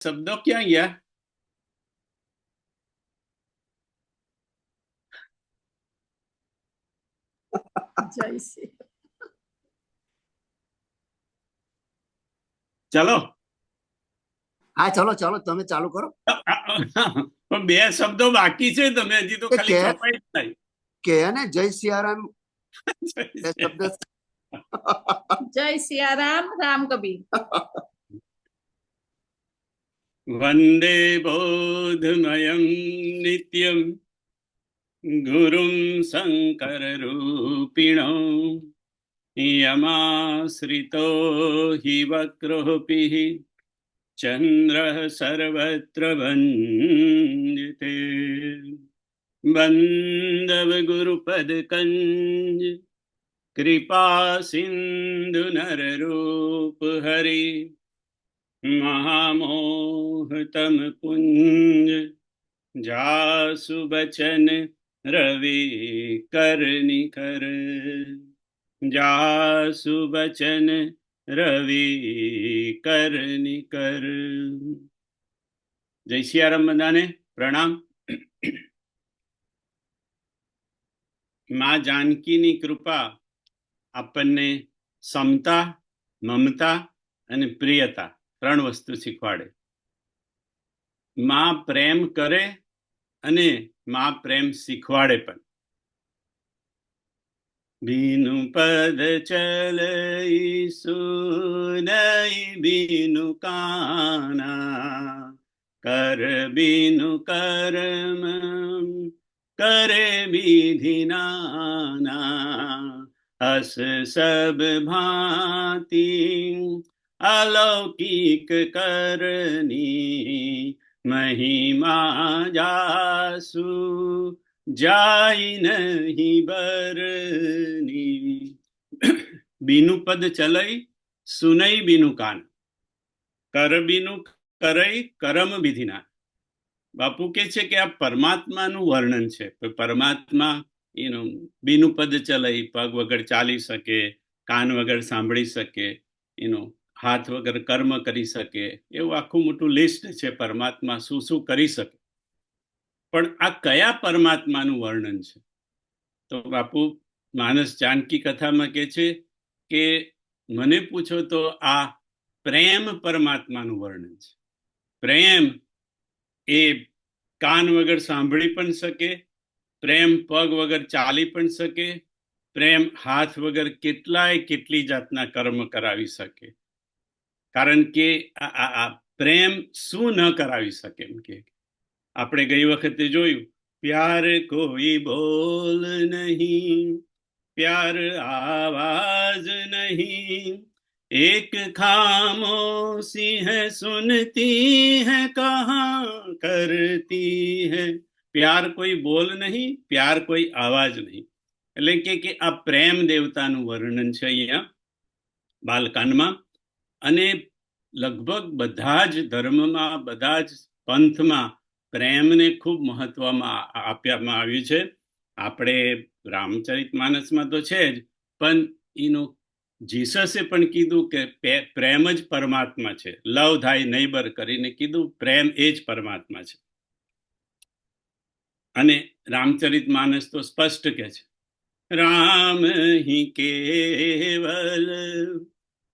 શબ્દો ક્યાં ગયા? જય શ્રી ચલો. હા ચલો ચલો તમે ચાલુ કરો. પણ બે શબ્દો બાકી છે, તમે હજી તો ખાલી ચોપાઈ થાય કે ને જય સિયારામ શબ્દ. જય સિયારામ. રામ કબીર. વંદે બોધમયં નિત્યમ ગુરુમ શંકર રૂપિણો યમાશ્રિતો હિ વક્રોપિઃ ચંદ્રઃ સર્વત્ર વંદતે બંદવ ગુરુપદ કંજ કૃપા સિંધુ નર રૂપ હરિ મહામોહતમ પુંજ જાસુ બચન રવિ કર નિકર જાસુ બચન રવિ કર નિકર. જય સિયારામ. બધાને પ્રણામ. માં જાનકીની કૃપા આપણને સમતા, મમતા અને પ્રિયતા ત્રણ વસ્તુ શીખવાડે. માં પ્રેમ કરે અને માં પ્રેમ શીખવાડે પણ. બીનુ પદ ચલઈ સુનઈ બીનુ કાના કર બીનુ કર્મ કરે વિધિ નાના અસ સબ ભાંતિ અલૌકિક કરની મહિમા જાસુ જાય નહીં બરની. બીનું પદ ચલઈ સુનઈ બીનું કાન કર બીનું કરઈ કરમ વિધિના. બાપુ કે છે કે આ પરમાત્માનું વર્ણન છે. પરમાત્મા બીનું પદ ચલઈ, પગ વગર ચાલી શકે, કાન વગર સાંભળી શકે, હાથ વગર કર્મ કરી શકે, એવું આખું મોટું લિસ્ટ છે પરમાત્મા શું શું કરી શકે. પણ આ કયા પરમાત્માનું વર્ણન છે? તો બાપુ માનસ જાનકી કથામાં કે છે કે મને પૂછો તો આ પ્રેમ પરમાત્માનું વર્ણન છે. પ્રેમ એ કાન વગર સાંભળી પણ શકે, પ્રેમ પગ વગર ચાલી પણ શકે, પ્રેમ હાથ વગર કેટલી જાતના કર્મ કરાવી શકે. કારણ કે આ પ્રેમ શું ન કરાવી શકે એમ કે આપણે ગઈ વખતે જોયું, પ્યાર કોઈ બોલ નહીં, પ્યાર આવાજ નહીં, એક ખામોશી है सुनती है कहाँ करती है. પ્યાર કોઈ બોલ નહીં, પ્યાર કોઈ આવાજ નહીં. એટલે કે આ પ્રેમ દેવતાનું વર્ણન છે અહીંયા બાલકાંડમાં. અને લગભગ બધા જ ધર્મમાં, બધા જ પંથમાં પ્રેમને ખૂબ મહત્વમાં આપવામાં આવ્યું છે. આપણે રામચરિત માનસમાં તો છે જ, પણ જીસસે પણ કીધું કે પ્રેમ જ પરમાત્મા છે. લવ થાય નૈબર કરીને કીધું, પ્રેમ એ જ પરમાત્મા છે. અને રામચરિત માનસ તો સ્પષ્ટ કે છે, રામ હી કેવલ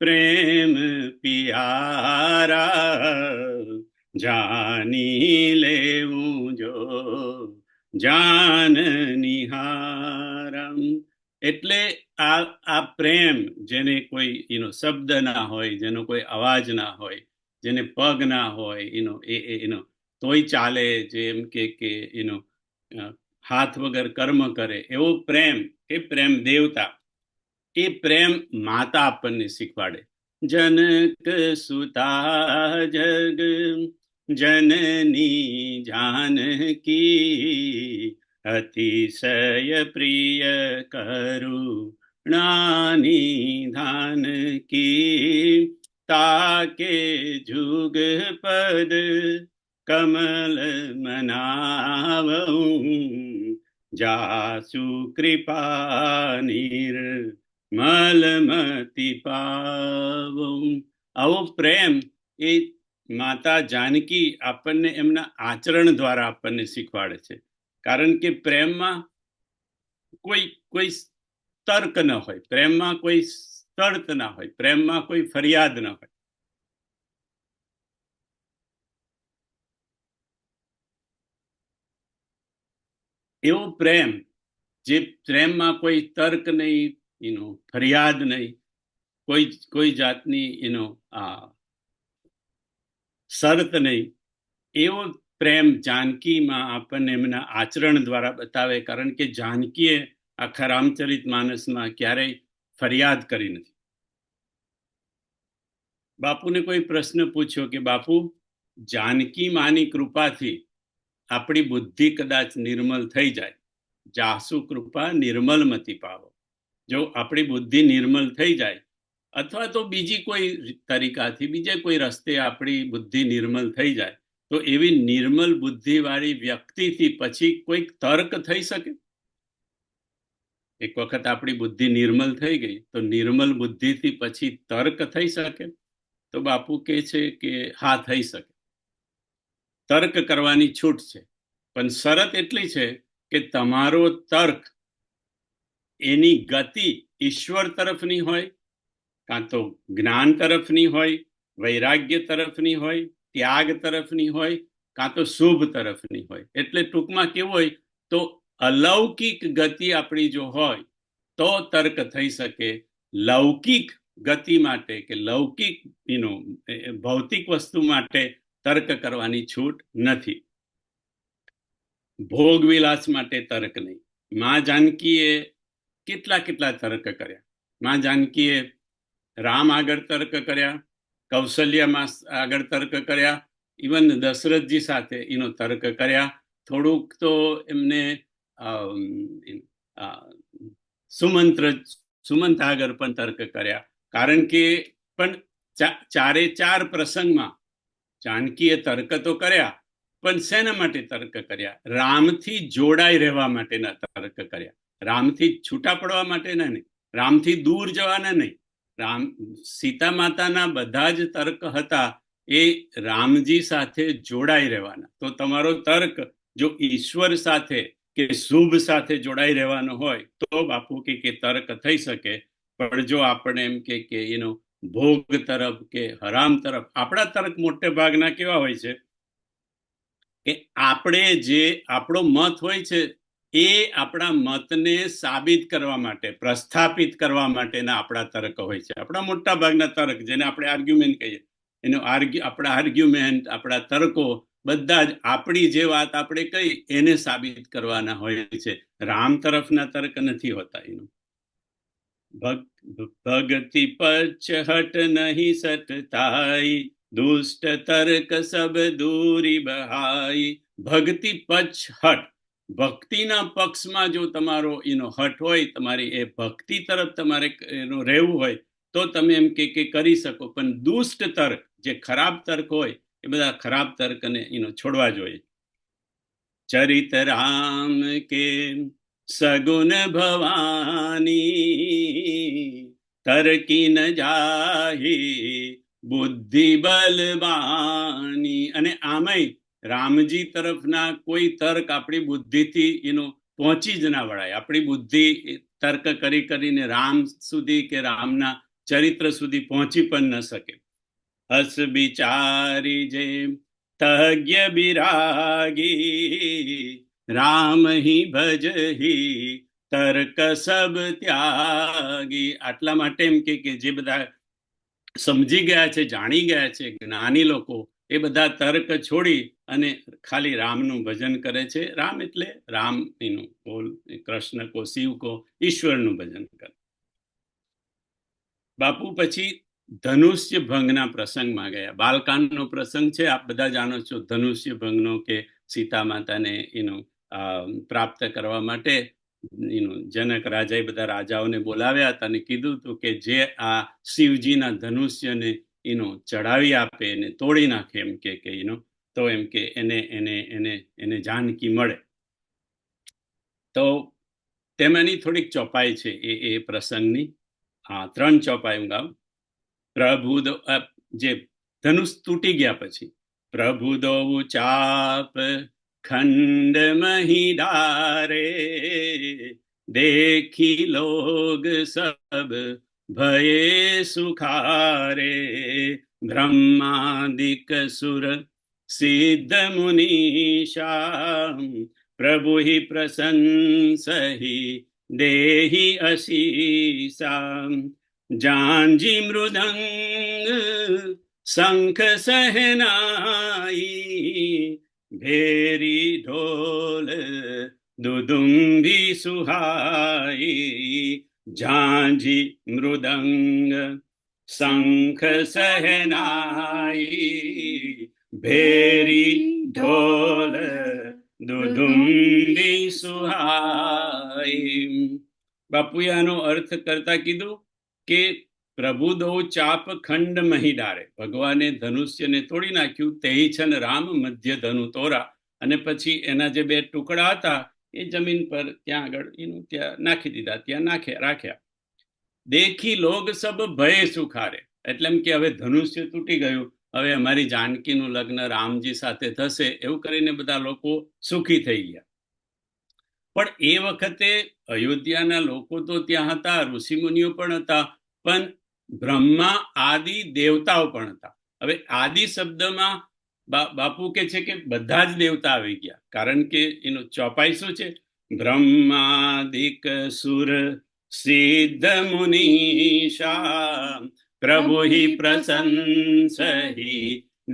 પ્રેમ પિયારા જાની લેવું જો જાન નિહારમ. એટલે આ પ્રેમ જેને કોઈ શબ્દ ના હોય, જેનો કોઈ અવાજ ના હોય, જેને પગ ના હોય, તોય ચાલે, જેમ કે હાથ વગર કર્મ કરે, એવો પ્રેમ એ પ્રેમ દેવતા. એ પ્રેમ માતા આપણને શીખવાડે. જનક સુતા જગ જનની જાનકી અતિશય પ્રિય કરુણાની ધાનકી તાકે જુગ પદ કમલ મનાવઉં જાસુ કૃપા નિર્મલમતિ પાવઉં. આવો પ્રેમ એ માતા જાનકી આપણને એમના આચરણ દ્વારા આપણને શીખવાડે છે. કારણ કે પ્રેમમાં કોઈ તર્ક ન હોય, પ્રેમમાં કોઈ શરત ના હોય, પ્રેમમાં કોઈ ફરિયાદ ન હોય. એવો પ્રેમ, જે પ્રેમમાં કોઈ તર્ક નહીં, ફરિયાદ નહીં, કોઈ જાતની શરત નહીં, એવો પ્રેમ જાનકીમાં આપણને એમના આચરણ દ્વારા બતાવે. કારણ કે જાનકીએ આખા રામચરિત માનસમાં ક્યારેય ફરિયાદ કરી નથી. બાપુને કોઈ પ્રશ્ન પૂછ્યો કે બાપુ, જાનકી માની કૃપાથી આપણી બુદ્ધિ કદાચ નિર્મલ થઈ જાય, જાસુ કૃપા નિર્મલ મતિ પાવો. જો આપણી બુદ્ધિ નિર્મલ થઈ જાય, અથવા તો બીજી કોઈ તરીકાથી, બીજે કોઈ રસ્તે આપણી બુદ્ધિ નિર્મલ થઈ જાય, તો એવી નિર્મલ બુદ્ધિ વાળી વ્યક્તિથી પછી કોઈક તર્ક થઈ શકે? એક વખત આપણી બુદ્ધિ નિર્મલ થઈ ગઈ, તો નિર્મલ બુદ્ધિથી પછી તર્ક થઈ શકે? તો બાપુ કહે છે કે હા, થઈ શકે. તર્ક કરવાની છૂટ છે, પણ શરત એટલી છે કે તમારો તર્ક એની ગતિ ઈશ્વર તરફની હોય, કાં તો જ્ઞાન તરફની હોય, વૈરાગ્ય તરફની હોય, ત્યાગ તરફની હોય, કાં તો શુભ તરફની હોય. એટલે ટૂંકમાં કેવું હોય, તો અલૌકિક ગતિ આપણી જો હોય તો તર્ક થઈ શકે. લૌકિક ગતિ માટે કે લૌકિક ભૌતિક વસ્તુ માટે તર્ક કરવાની છૂટ નથી. ભોગવિલાસ માટે તર્ક નહીં. માં જાનકીએ કેટલા તર્ક કર્યા. માં જાનકીએ રામ આગળ તર્ક કર્યા, કૌશલ્યામાં આગળ તર્ક કર્યા, ઇવન દશરથજી સાથે એનો તર્ક કર્યા. થોડુંક તો એમને સુમંત આગળ પણ તર્ક કર્યા. કારણ કે પણ ચારે ચાર પ્રસંગમાં જાનકીએ તર્ક તો કર્યા, પણ શેના માટે તર્ક કર્યા? રામથી જોડાઈ રહેવા માટેના તર્ક કર્યા. રામથી છૂટા પડવા માટેના નહીં, રામથી દૂર જવાના નહીં. સીતા માતાના બધા જ તર્ક હતા એ રામજી સાથે જોડાઈ રહેવાના. તો તમારો તર્ક જો ઈશ્વર સાથે કે શુભ સાથે જોડાઈ રહેવાનો હોય તો બાપુ કે તર્ક થઈ શકે. પણ જો આપણે એમ કે એનો ભોગ તરફ કે હરામ તરફ, આપણા તર્ક મોટે ભાગના કેવા હોય છે કે આપણે જે આપણો મત હોય છે એ આપણા મતને સાબિત કરવા માટે, પ્રસ્થાપિત કરવા માટેના આપણા તર્ક હોય છે. આપણા મોટા ભાગના તર્ક, જેને આપણે આર્ગ્યુમેન્ટ કહીએ, આપણા આર્ગ્યુમેન્ટ, આપણા તર્કો બધા જ આપણી જે વાત આપણે કહી એને સાબિત કરવાના હોય છે. રામ તરફના તર્ક નથી હોતા. એનું ભક્તિ પચ્છ હટ નહીં સટતાઈ, દુષ્ટ તર્ક સબ દૂરી બહાઈ. ભક્તિ પચ્છ હટ, ભક્તિના પક્ષમાં જો તમારો એનો હટ હોય, તમારી એ ભક્તિ તરફ તમારે એનું રહેવું હોય તો તમે એમ કે કરી શકો. પણ દુષ્ટ તર્ક, જે ખરાબ તર્ક હોય, એ બધા ખરાબ તર્કને છોડવા જોઈએ. ચરિત રામ કે સગુન ભવાની, તર્કી ન જાહી બુદ્ધિ બલબાની. અને આમાંય રામજી તરફના કોઈ તર્ક આપણી બુદ્ધિથી પહોંચી જ ના વળાય. આપણી બુદ્ધિ તર્ક કરીને રામ સુધી કે રામના ચરિત્ર સુધી પહોંચી પણ ન શકે. હસ બિચારી જે તજ્ઞ બિરાગી, રામ હિ ભજહી તર્ક સબ ત્યાગી. આટલા માટે એમ કે જે બધા સમજી ગયા છે, જાણી ગયા છે, જ્ઞાની લોકો, એ બધા તર્ક છોડી અને ખાલી રામનું ભજન કરે છે. રામ એટલે રામ, બોલ કૃષ્ણ કો, શિવ કો, ઈશ્વરનું ભજન કરે. બાપુ પછી ધનુષ્ય ભંગના પ્રસંગમાં ગયા. બાલકાંડનો પ્રસંગ છે, આપ બધા જાણો છો. ધનુષ્ય ભંગનો કે સીતા માતાને પ્રાપ્ત કરવા માટે જનક રાજાએ બધા રાજાઓને બોલાવ્યા હતા અને કીધું હતું કે જે આ શિવજીના ધનુષ્યને ચડાવી આપે, એને તોડી નાખે, એમ કે તો એમ કે એને જાનકી મળે. તો તેમાંની થોડીક ચોપાઈ છે એ પ્રસંગની. 3 ચોપાઈ હું ગાઉં. પ્રભુ જે ધનુષ તૂટી ગયા પછી પ્રભુ દો ચાપ ખંડ મહી ડારે, देखी लोग सब भये सुखारे, ब्रह्मादिक सुर सिद्ध मुनीषा, प्रभु ही प्रशंसहि देहि अशीषा, जांजी मृदंग शंख सहनाई, भेरी ढोल दुदुम्बी सुहाई, झांझी मृदंग शंख सहनाई, भेरी ढोल દુદુંબી સુહાઈ. બાપુએ આનો અર્થ કરતા કીધું કે પ્રભુ દો ચાપ ખંડ મહી ડારે, ભગવાને ધનુષ્યને તોડી નાખ્યું, તેહી છન રામ મધ્ય ધનુ તોરા, અને પછી એના જે બે ટુકડા હતા એ જમીન પર ત્યાં આગળ એનું ત્યાં નાખી દીધા, ત્યાં રાખ્યા. દેખી લોગ સબ ભય સુખારે, એટલે એમ કે હવે ધનુષ્ય તૂટી ગયું, હવે અમારી જાનકીનું લગ્ન રામજી સાથે થશે, એવું કરીને બધા લોકો સુખી થઈ ગયા. પણ એ વખતે અયોધ્યાના લોકો તો ત્યાં હતા, ઋષિમુનિઓ પણ હતા, પણ બ્રહ્મા આદિ દેવતાઓ પણ હતા. હવે આદિ શબ્દમાં બાપુ કે છે કે બધા જ દેવતા આવી ગયા, કારણ કે એનો ચોપાઈ શું છે? બ્રહ્માદિક સુર સિદ્ધ મુનીષા, પ્રભુ હિ પ્રશંસહિ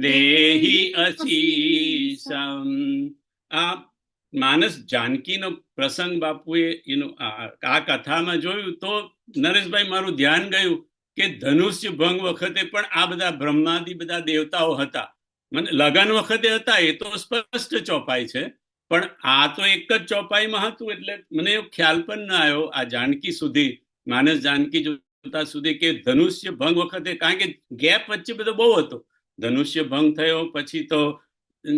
દેહિ અશીષમ. આ માનસ જાનકીનો પ્રસંગ બાપુએ એનું આ કથામાં જોયું તો નરેશભાઈ મારું ધ્યાન ગયું કે ધનુષ્ય ભંગ વખતે પણ આ બધા બ્રહ્માદિ બધા દેવતાઓ હતા. મને લગન વખતે હતા એ તો સ્પષ્ટ ચોપાઈ છે, પણ આ તો એક જ ચોપાઈમાં હતું, એટલે મને એવો ખ્યાલ પણ ના આવ્યો આ જાનકી સુધી, માનસ જાનકી જોતા સુધી, કે ધનુષ્ય ભંગ વખતે, કારણ કે ગેપ વચ્ચે બધો બહુ હતો. ધનુષ્ય ભંગ થયો પછી તો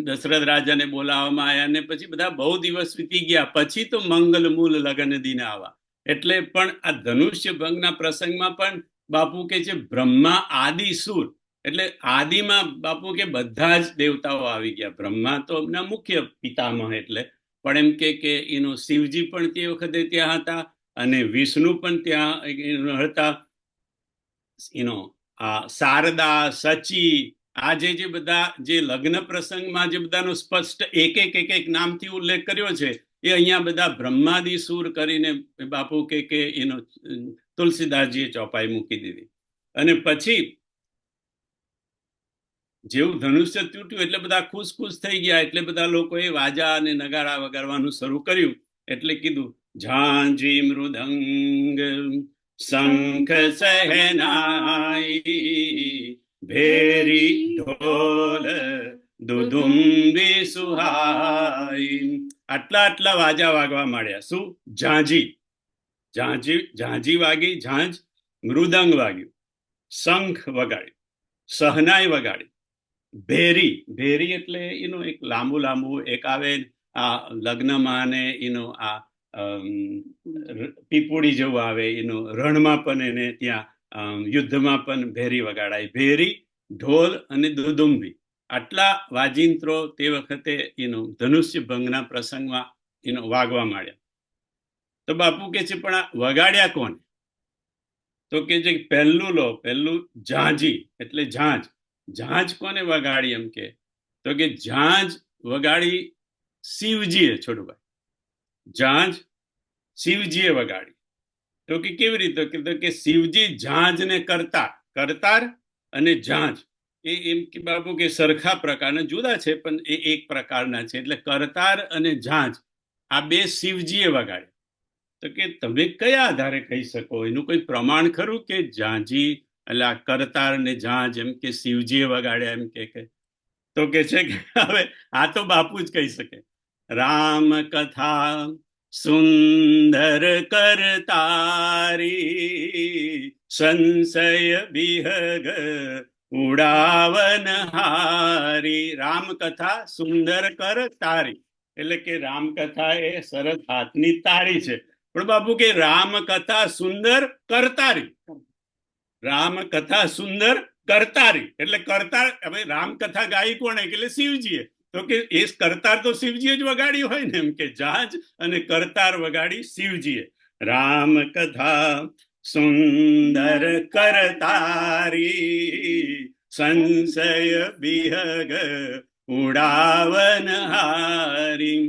દશરથ રાજાને બોલાવવામાં આવ્યા, ને પછી બધા બહુ દિવસ વીતી ગયા, પછી તો મંગલ મૂલ લગન દિન આવા. એટલે પણ આ ધનુષ્ય ભંગના પ્રસંગમાં પણ બાપુ કે છે બ્રહ્મા આદિ સુર, એટલે આદિમાં બાપુ કે બધા જ દેવતાઓ આવી ગયા. બ્રહ્મા તો એમના મુખ્ય પિતામહ, એટલે પણ એમ કે એનો શિવજી પણ તે વખતે ત્યાં હતા, અને વિષ્ણુ પણ ત્યાં હતા, આ શારદા, સચી, આ જે બધા જે લગ્ન પ્રસંગમાં જે બધાનો સ્પષ્ટ એક એક નામથી ઉલ્લેખ કર્યો છે, એ અહીંયા બધા બ્રહ્માદિ સુર કરીને બાપુ કે એનો તુલસીદાસજીએ ચોપાઈ મૂકી દીધી. અને પછી જેવું ધનુષ્ય તૂટ્યું એટલે બધા ખુશ થઈ ગયા, એટલે બધા લોકોએ વાજા અને નગારા વગાડવાનું શરૂ કર્યું. એટલે કીધું ઝાંઝી મૃદંગ શંખ સહેનાઈ, ભેરી ઢોલ દુદુમ્બી સુહાઈ. આટલા વાજા વાગવા માંડ્યા. શું? ઝાંઝી વાગી, ઝાંઝ, મૃદંગ વાગ્યું, શંખ વગાડ્યું, સહનાઈ વગાડી, ભેરી એટલે એનું એક લાંબુ એક આવે આ લગ્નમાં, ને એનું આ પીપુડી જેવું આવે, એનું રણમાં પણ એને ત્યાં યુદ્ધમાં પણ ભેરી વગાડાય. ભેરી, ઢોલ અને દુદુંબી, આટલા વાજિંત્રો તે વખતે એનું ધનુષ્ય ભંગના પ્રસંગમાં એનો વાગવા માંડ્યા. તો બાપુ કે છે પણ આ વગાડ્યા કોને? તો કે જે પહેલું ઝાંઝી એટલે ઝાંઝ કોને વગાડી? એમ કે તો કે ઝાંઝ વગાડી શિવજીએ. છોડુભાઈ, ઝાંઝ શિવજીએ વગાડી. તો કે કેવી રીતે? કે શિવજી ઝાંઝને કરતાર અને ઝાંઝ એ એમ કે બાપુ કે સરખા પ્રકારના, જુદા છે પણ એ એક પ્રકારના છે. એટલે કરતાર અને ઝાંઝ આ બે શિવજીએ વગાડ્યા. તો કે તમે કયા આધારે કહી શકો? એનું કોઈ પ્રમાણ ખરું કે ઝાંઝી એટલે આ કરતાર ને ઝાંઝ એમ કે શિવજીએ વગાડ્યા? એમ કે તો કે છે કે હવે આ તો બાપુ જ કહી શકે. રામ કથા સુંદર કરતારી, સંશય વિહગ ઉડાવન હારી. રામકથા સુંદર કરતારી, એટલે કે રામકથા એ સરસ હાથની તાળી છે, પણ બાપુ કે રામકથા સુંદર કરતારી, રામકથા સુંદર કરતારી એટલે કરતાર. હવે રામકથા ગાઈ કોણે? એટલે શિવજીએ. તો કે એ કરતાર તો શિવજીએ જ વગાડી હોય ને, એમ કે જહાજ અને કરતાર વગાડી શિવજીએ. રામ કથા સુંદર કરતારી, સંશય વિહગ ઉડાવન હારી.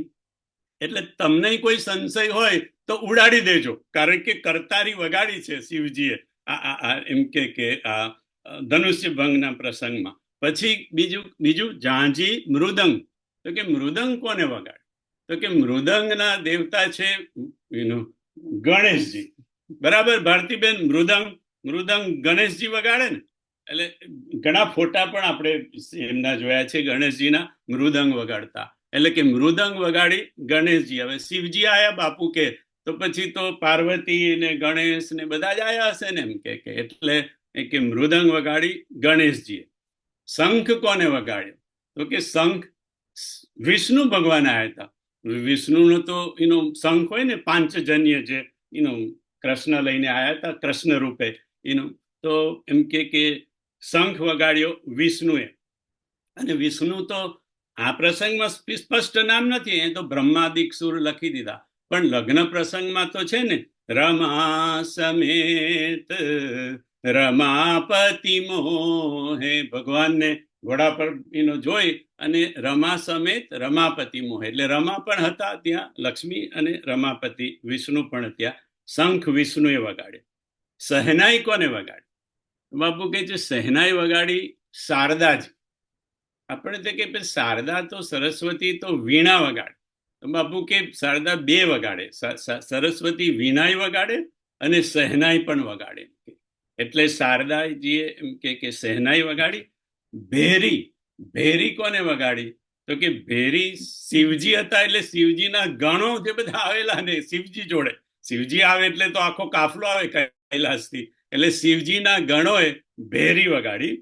એટલે તમને કોઈ સંશય હોય તો ઉડાડી દેજો, કારણ કે કરતારી વગાડી છે શિવજીએ એમ કે આ ધનુષ્ય ભંગના પ્રસંગમાં. પછી બીજું ઝાંઝી મૃદંગ. તો કે મૃદંગ કોને વગાડે? તો કે મૃદંગના દેવતા છે ગણેશજી. બરાબર ભારતીબેન? મૃદંગ ગણેશજી વગાડે ને. એટલે ઘણા ફોટા પણ આપણે એમના જોયા છે ગણેશજીના મૃદંગ વગાડતા. એટલે કે મૃદંગ વગાડી ગણેશજી. હવે શિવજી આયા બાપુ કે, તો પછી તો પાર્વતી ને ગણેશ ને બધા જ આયા હશે ને, એમ કે એટલે કે મૃદંગ વગાડી ગણેશજીએ. શંખ કોને વગાડ્યો? તો કે શંખ વિષ્ણુ ભગવાન આવ્યા હતા. વિષ્ણુનો તો એનો શંખ હોય ને, પાંચજન્ય, જે કૃષ્ણ લઈને આવ્યા હતા કૃષ્ણ રૂપે એનું. તો એમ કે શંખ વગાડ્યો વિષ્ણુએ. અને વિષ્ણુ તો આ પ્રસંગમાં સ્પષ્ટ નામ નથી, એ તો બ્રહ્માદિક સુર લખી દીધા. પણ લગ્ન પ્રસંગમાં તો છે ને, રમા સમેત રમાપતિ મોહે. ભગવાનને ઘોડા પર જોઈ અને રમા સમેત રમાપતિ મોહે, એટલે રમા પણ હતા ત્યાં, લક્ષ્મી, અને રમાપતિ વિષ્ણુ પણ ત્યાં. શંખ વિષ્ણુએ વગાડે. સહેનાઈ કોને વગાડી? બાપુ કહે છે સહેનાઈ વગાડી શારદાજી. આપણે તો કે શારદા તો સરસ્વતી તો વીણા વગાડે. બાપુ કે શારદા બે વગાડે, સરસ્વતી વીણાઈ વગાડે અને સહેનાઈ પણ વગાડે. એટલે શારદાજીએ એમ કે સહેનાઈ વગાડી. ભેરી કોને વગાડી? તો કે ભેરી શિવજી હતા, એટલે શિવજીના ગણો જે બધા આવેલા ને શિવજી જોડે. શિવજી આવે એટલે તો આખો કાફલો આવે કૈલાસથી, એટલે શિવજીના ગણોએ ભેરી વગાડી.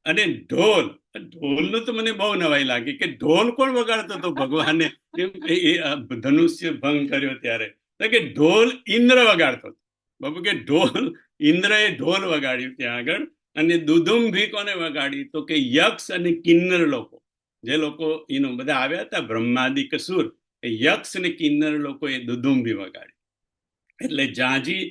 અને ઢોલનું તો મને બહુ નવાઈ લાગી કે ઢોલ કોણ વગાડતો હતો ભગવાને ધનુષ્ય ભંગ કર્યો ત્યારે? તો કે ઢોલ ઇન્દ્ર વગાડતો હતો. બાબુ કે ઇન્દ્રએ ઢોલ વગાડ્યું ત્યાં આગળ. અને દુદુંભી કોને વગાડી? તો કે યક્ષ અને કિન્નર લોકો, જે લોકો બધા આવ્યા હતા બ્રહ્માદિક સુર, એ યક્ષ અને કિન્નર લોકોએ દુદુંભી વગાડી. એટલે ઝાંઝી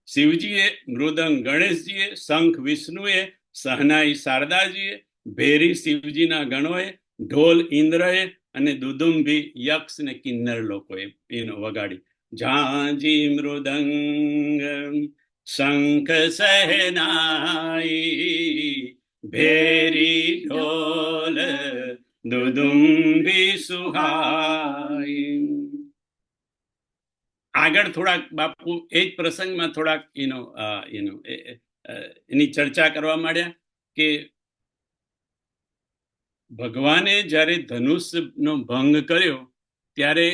શિવજીએ, મૃદંગ ગણેશજીએ, શંખ વિષ્ણુએ, સહનાઈ શારદાજીએ, ભેરી શિવજીના ગણોએ, ઢોલ ઇન્દ્રએ અને દુદુંભી યક્ષ ને કિન્નર લોકોએ વગાડી. ઝાંઝી મૃદંગ શંખ સહેનાઈ, ભેરી ઢોલ દુદુંભી સુહાઈ. આગળ થોડાક બાપુ એ જ પ્રસંગમાં થોડાક એની ચર્ચા કરવા માંડ્યા કે ભગવાને જ્યારે ધનુષનો ભંગ કર્યો ત્યારે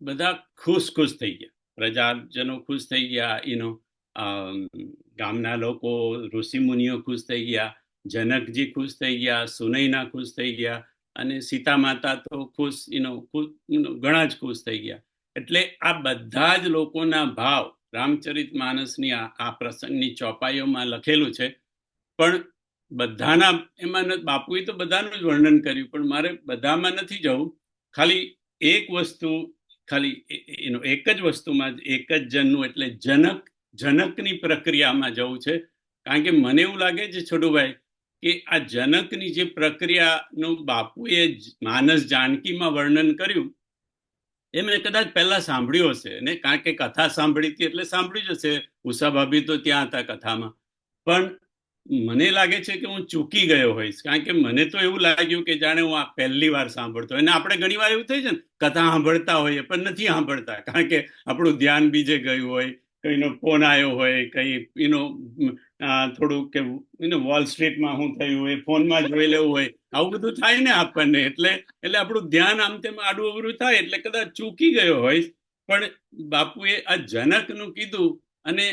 બધા ખુશ થઈ ગયા. પ્રજાજનો ખુશ થઈ ગયા, ગામના લોકો, ઋષિ મુનિઓ ખુશ થઈ ગયા, જનકજી ખુશ થઈ ગયા, સુનૈના ખુશ થઈ ગયા, અને સીતા માતા તો ખુશ, ઘણા જ ખુશ થઈ ગયા. એટલે આ બધા જ લોકોના ભાવ રામચરિત માનસની આ પ્રસંગની ચોપાઈઓમાં લખેલું છે. પણ બધાના એમાં બાપુએ તો બધાનું જ વર્ણન કર્યું, પણ મારે બધામાં નથી જવું. ખાલી એક જ વસ્તુમાં, એક જ જનનું, એટલે જનકની પ્રક્રિયામાં જવું છે. કારણ કે મને એવું લાગે છે છોટુભાઈ કે આ જનકની જે પ્રક્રિયાનું બાપુએ માનસ જાનકીમાં વર્ણન કર્યું એ મેં કદાચ પહેલા સાંભળ્યું હશે, ને કારણ કે કથા સાંભળી હતી એટલે સાંભળ્યું જ હશે. ઉષા ભાભી તો ત્યાં હતા કથામાં. પણ મને લાગે છે કે હું ચૂકી ગયો હોઈશ, કારણ કે મને તો એવું લાગ્યું કે જાણે હું આ પહેલી વાર સાંભળતો હોય. અને આપણે ઘણી વાર એવું થઈ છે ને, કથા સાંભળતા હોઈએ પણ નથી સાંભળતા, કારણ કે આપણું ધ્યાન બીજે ગયું હોય, કઈનો ફોન આવ્યો હોય, કઈ થોડું કે વોલ સ્ટ્રીટમાં શું થયું હોય ફોનમાં જોઈ લેવું હોય, આવું બધું થાય ને આપણને. એટલે આપણું ધ્યાન આમ તેમ આડું અવરું થાય, એટલે કદાચ ચૂકી ગયો હોય. પણ બાપુએ આ જનકનું કીધું, અને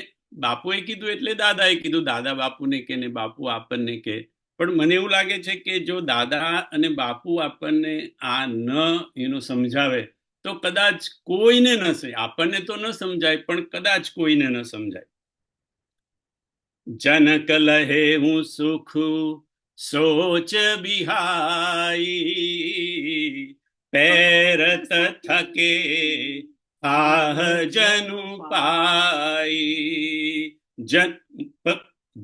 બાપુએ કીધું એટલે દાદાએ કીધું, દાદા બાપુને કે ને બાપુ આપણને કે. પણ મને એવું લાગે છે કે જો દાદા અને બાપુ આપણને આ ન સમજાવે તો કદાચ કોઈને ન સમજાય. આપણને તો ન સમજાય, પણ કદાચ કોઈને ન સમજાય. જનક લહે હું સુખ सोच बिहाई पैरत थके आह जनु पाई।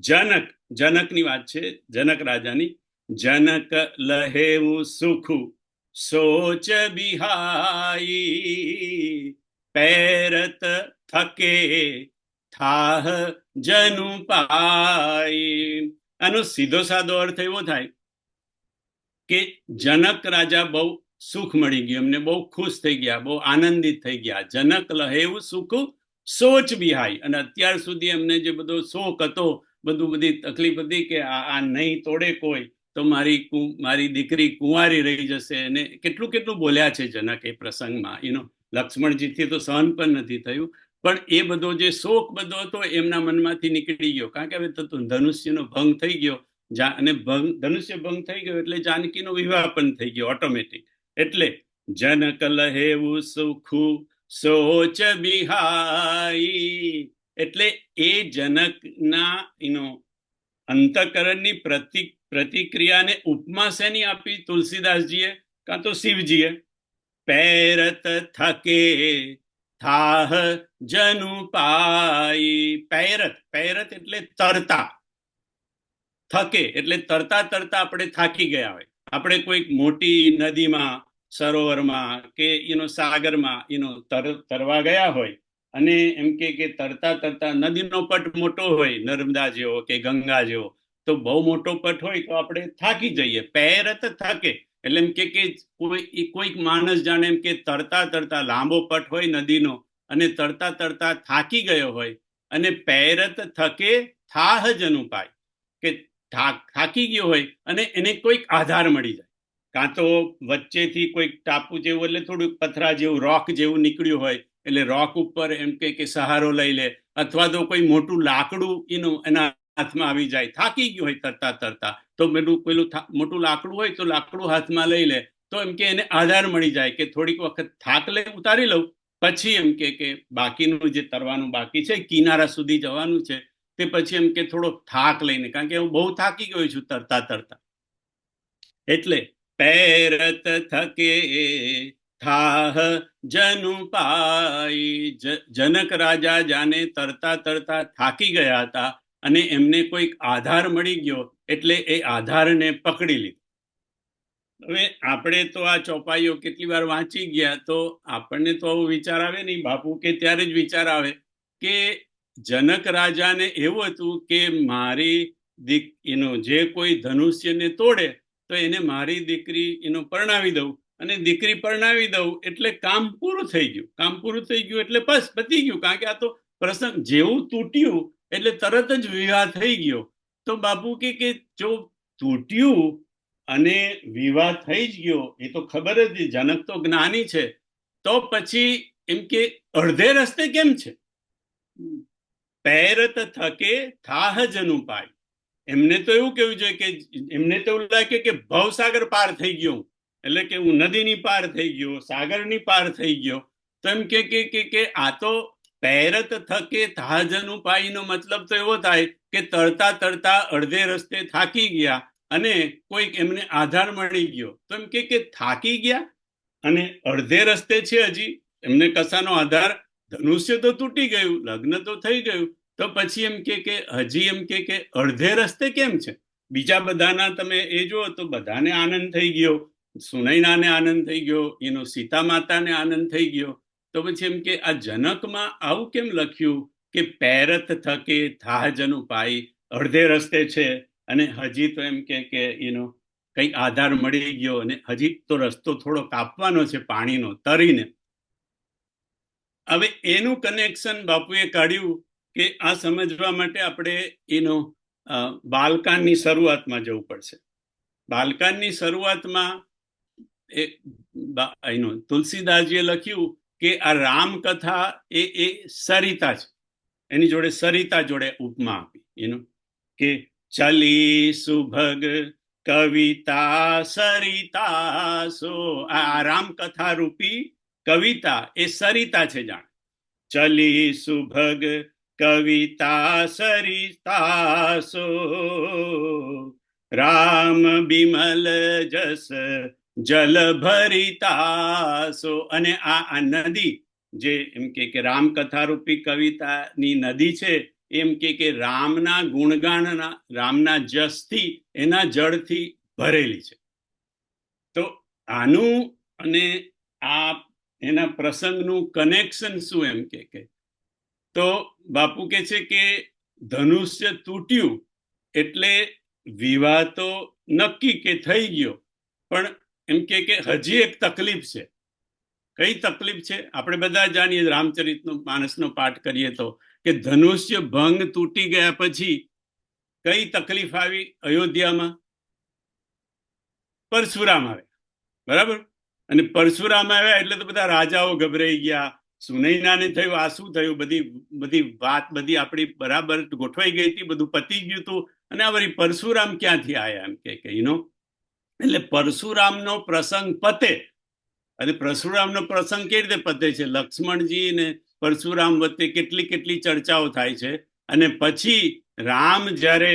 જનક જનકની વાત છે, જનક રાજાની. જનક લહેવું સુખ સોચ બિહાઈ पैरत थके થાહ જનુ પાઈ. આનો સીધો સાદો અર્થ એવો થાય કે જનક રાજા બહુ સુખ મળી ગયું, એમને બહુ ખુશ થઈ ગયા, બહુ આનંદિત થઈ ગયા. જનક લહેવું સુખ સોચ બિહાઈ. અને અત્યાર સુધી એમને જે બધો શોક હતો, બધી તકલીફ હતી કે આ નહીં તોડે કોઈ તો મારી દીકરી કુંવારી રહી જશે. અને કેટલું કેટલું બોલ્યા છે જનક એ પ્રસંગમાં. લક્ષ્મણજીથી તો સહન પણ નથી થયું, પણ એ બધો જે શોક બધો હતો એમના મનમાંથી નીકળી ગયો. કારણ કે હવે તો ધનુષ્યનો ભંગ થઈ ગયો, અને ધનુષ્ય ભંગ થઈ ગયો એટલે જાનકીનો વિવાહ પણ થઈ ગયો ઓટોમેટિક. એટલે જનક લહેવું સુખું સોચ બિહાઈ, એટલે એ જનકના અંતઃકરણની પ્રતિક્રિયાને ઉપમા શેની આપી? તુલસીદાસજીએ કાં તો શિવજીએ. पैरत थके થાહ જનુ પાઈ. पैरत એટલે તરતા, થકે એટલે તરતા તરતા આપણે થાકી ગયા હોય. આપણે કોઈક મોટી નદીમાં, સરોવરમાં કે સાગરમાં તરવા ગયા હોય અને એમ કે તરતા તરતા નદીનો પટ મોટો હોય, નર્મદા જેવો કે ગંગા જેવો, તો બહુ મોટો પટ હોય તો આપણે થાકી જઈએ. पैरत થકે એટલે એમ કે કોઈક માણસ જાણે એમ કે તરતા તરતા, લાંબો પટ હોય નદીનો અને તરતા તરતા થાકી ગયો હોય, અને पैरत થકે થાહ જનુ પાય, કે થાકી ગયો હોય અને એને કોઈક આધાર મળી જાય. કાં તો વચ્ચેથી કોઈક ટાપુ જેવું, એટલે થોડુંક પથરા જેવું, રોક જેવું નીકળ્યું હોય, એટલે રોક ઉપર એમ કે સહારો લઈ લે, અથવા તો કોઈ મોટું લાકડું એના હાથમાં આવી જાય. થાકી ગયું હોય તરતા તરતા, તો પેલું મોટું લાકડું હોય તો લાકડું હાથમાં લઈ લે, તો એમ કે એને આધાર મળી જાય કે થોડીક વખત થાક ઉતારી લઉં, પછી એમ કે બાકીનું જે તરવાનું બાકી છે, કિનારા સુધી જવાનું છે, તે પછી એમ કે થોડો થાક લઈને, કારણ કે હું બહુ થાકી ગયો છું તરતા તરતા. એટલે पैरत थके થાહ જનુ પાઈ. જનક રાજા જાને તરતા તરતા થાકી ગયા હતા અને એમને કોઈક આધાર મળી ગયો, એટલે એ આધારને પકડી લીધો. હવે આપણે તો આ ચોપાઈઓ કેટલી વાર વાંચી ગયા, તો આપણને તો આવો વિચાર આવે નહીં બાપુ, કે ત્યારે જ વિચાર આવે કે જનક રાજાને એવું હતું કે મારી જે કોઈ ધનુષ્યને તોડે તો એને મારી દીકરી પરણાવી દઉં, અને દીકરી પરણાવી દઉં એટલે કામ પૂરું થઈ ગયું. કામ પૂરું થઈ ગયું એટલે બસ પતી ગયું. કારણ કે આ તો પ્રસંગ જેવું તૂટ્યું એટલે તરત જ વિવાહ થઈ ગયો. તો બાપુ કે જો તૂટ્યું અને વિવાહ થઈ જ ગયો, એ તો ખબર જ, જનક તો જ્ઞાની છે, તો પછી એમ કે અડધે રસ્તે કેમ છે? पैरत થકે થાહ જનુ પાય. એમને તો એવું કેવું જોઈએ કે એમને તો એવું લાગે કે ભવસાગર પાર થઈ ગયો, એટલે કે હું નદીની પાર થઈ ગયો, સાગરની પાર થઈ ગયો. તો એમ કે આ તો पैरत થકે થાહ જનુ પાઈ નો મતલબ તો એવો થાય કે તરતા તરતા અડધે રસ્તે થાકી ગયા અને કોઈક એમને આધાર મળી ગયો. તો એમ કે થાકી ગયા અને અડધે રસ્તે છે હજી, એમને કશાનો આધાર, ધનુષ્ય તો તૂટી ગયું, લગ્ન તો થઈ ગયું, તો પછી એમ કે હજી એમ કે અડધે રસ્તે કેમ છે? બીજા બધાના તમે એ જુઓ તો બધાને આનંદ થઈ ગયો, સુનૈનાને આનંદ થઈ ગયો, સીતા માતાને આનંદ થઈ ગયો, તો પછી એમ કે આ જનકમાં આવું કેમ લખ્યું કે पैरत થકે થાહ જનુ પાઈ, અડધે રસ્તે છે અને હજી તો એમ કે કઈક આધાર મળી ગયો અને હજી તો રસ્તો થોડો કાપવાનો છે પાણીનો તરીને. હવે એનું કનેક્શન બાપુએ કાઢ્યું કે આ સમજવા માટે આપણે બાલકાંડની શરૂઆતમાં જવું પડશે. બાલકાંડની શરૂઆતમાં તુલસીદાસજીએ લખ્યું કે આ રામકથા એ સરિતા છે, એની જોડે સરિતા જોડે ઉપમા આપી, કે ચલી સુભગ કવિતા સરિતા સો. આ રામકથા રૂપી કવિતા એ સરિતા છે. જાણ ચલી સુભગ કવિતા સરિતા સો, રામ બિમલ જસ જલ ભરિતાસો. અને આ નદી જે એમ કે રામકથા રૂપી કવિતાની નદી છે, એમ કે રામના ગુણગાનના, રામના જસથી, એના જળથી ભરેલી છે. તો આનું અને આ એના પ્રસંગનું કનેક્શન શું, એમ કે તો બાપુ કે છે કે ધનુષ્ય તૂટ્યું એટલે વિવાહ તો નક્કી કે થઈ ગયો, પણ એમ કે હજી એક તકલીફ છે. કઈ તકલીફ છે? આપણે બધા જાણીએ, રામચરિતનો માનસનો પાઠ કરીએ તો, કે ધનુષ્ય ભંગ તૂટી ગયા પછી કઈ તકલીફ આવી અયોધ્યામાં? પરશુરામ આવ્યા, બરાબર? અને પરશુરામ આવ્યા એટલે તો બધા રાજાઓ ગભરાઈ ગયા. સુનૈનાને થયું આ શું થયું, બધી વાત બધી આપણી બરાબર ગોઠવાઈ ગઈ હતી, બધું પતી ગયું હતું, અને આ વળી પરશુરામ ક્યાંથી આવ્યા, એમ કે એટલે પરશુરામનો પ્રસંગ પતે. અને પરશુરામનો પ્રસંગ કેવી રીતે પતે છે? લક્ષ્મણજી ને પરશુરામ વચ્ચે કેટલી ચર્ચાઓ થાય છે, અને પછી રામ જ્યારે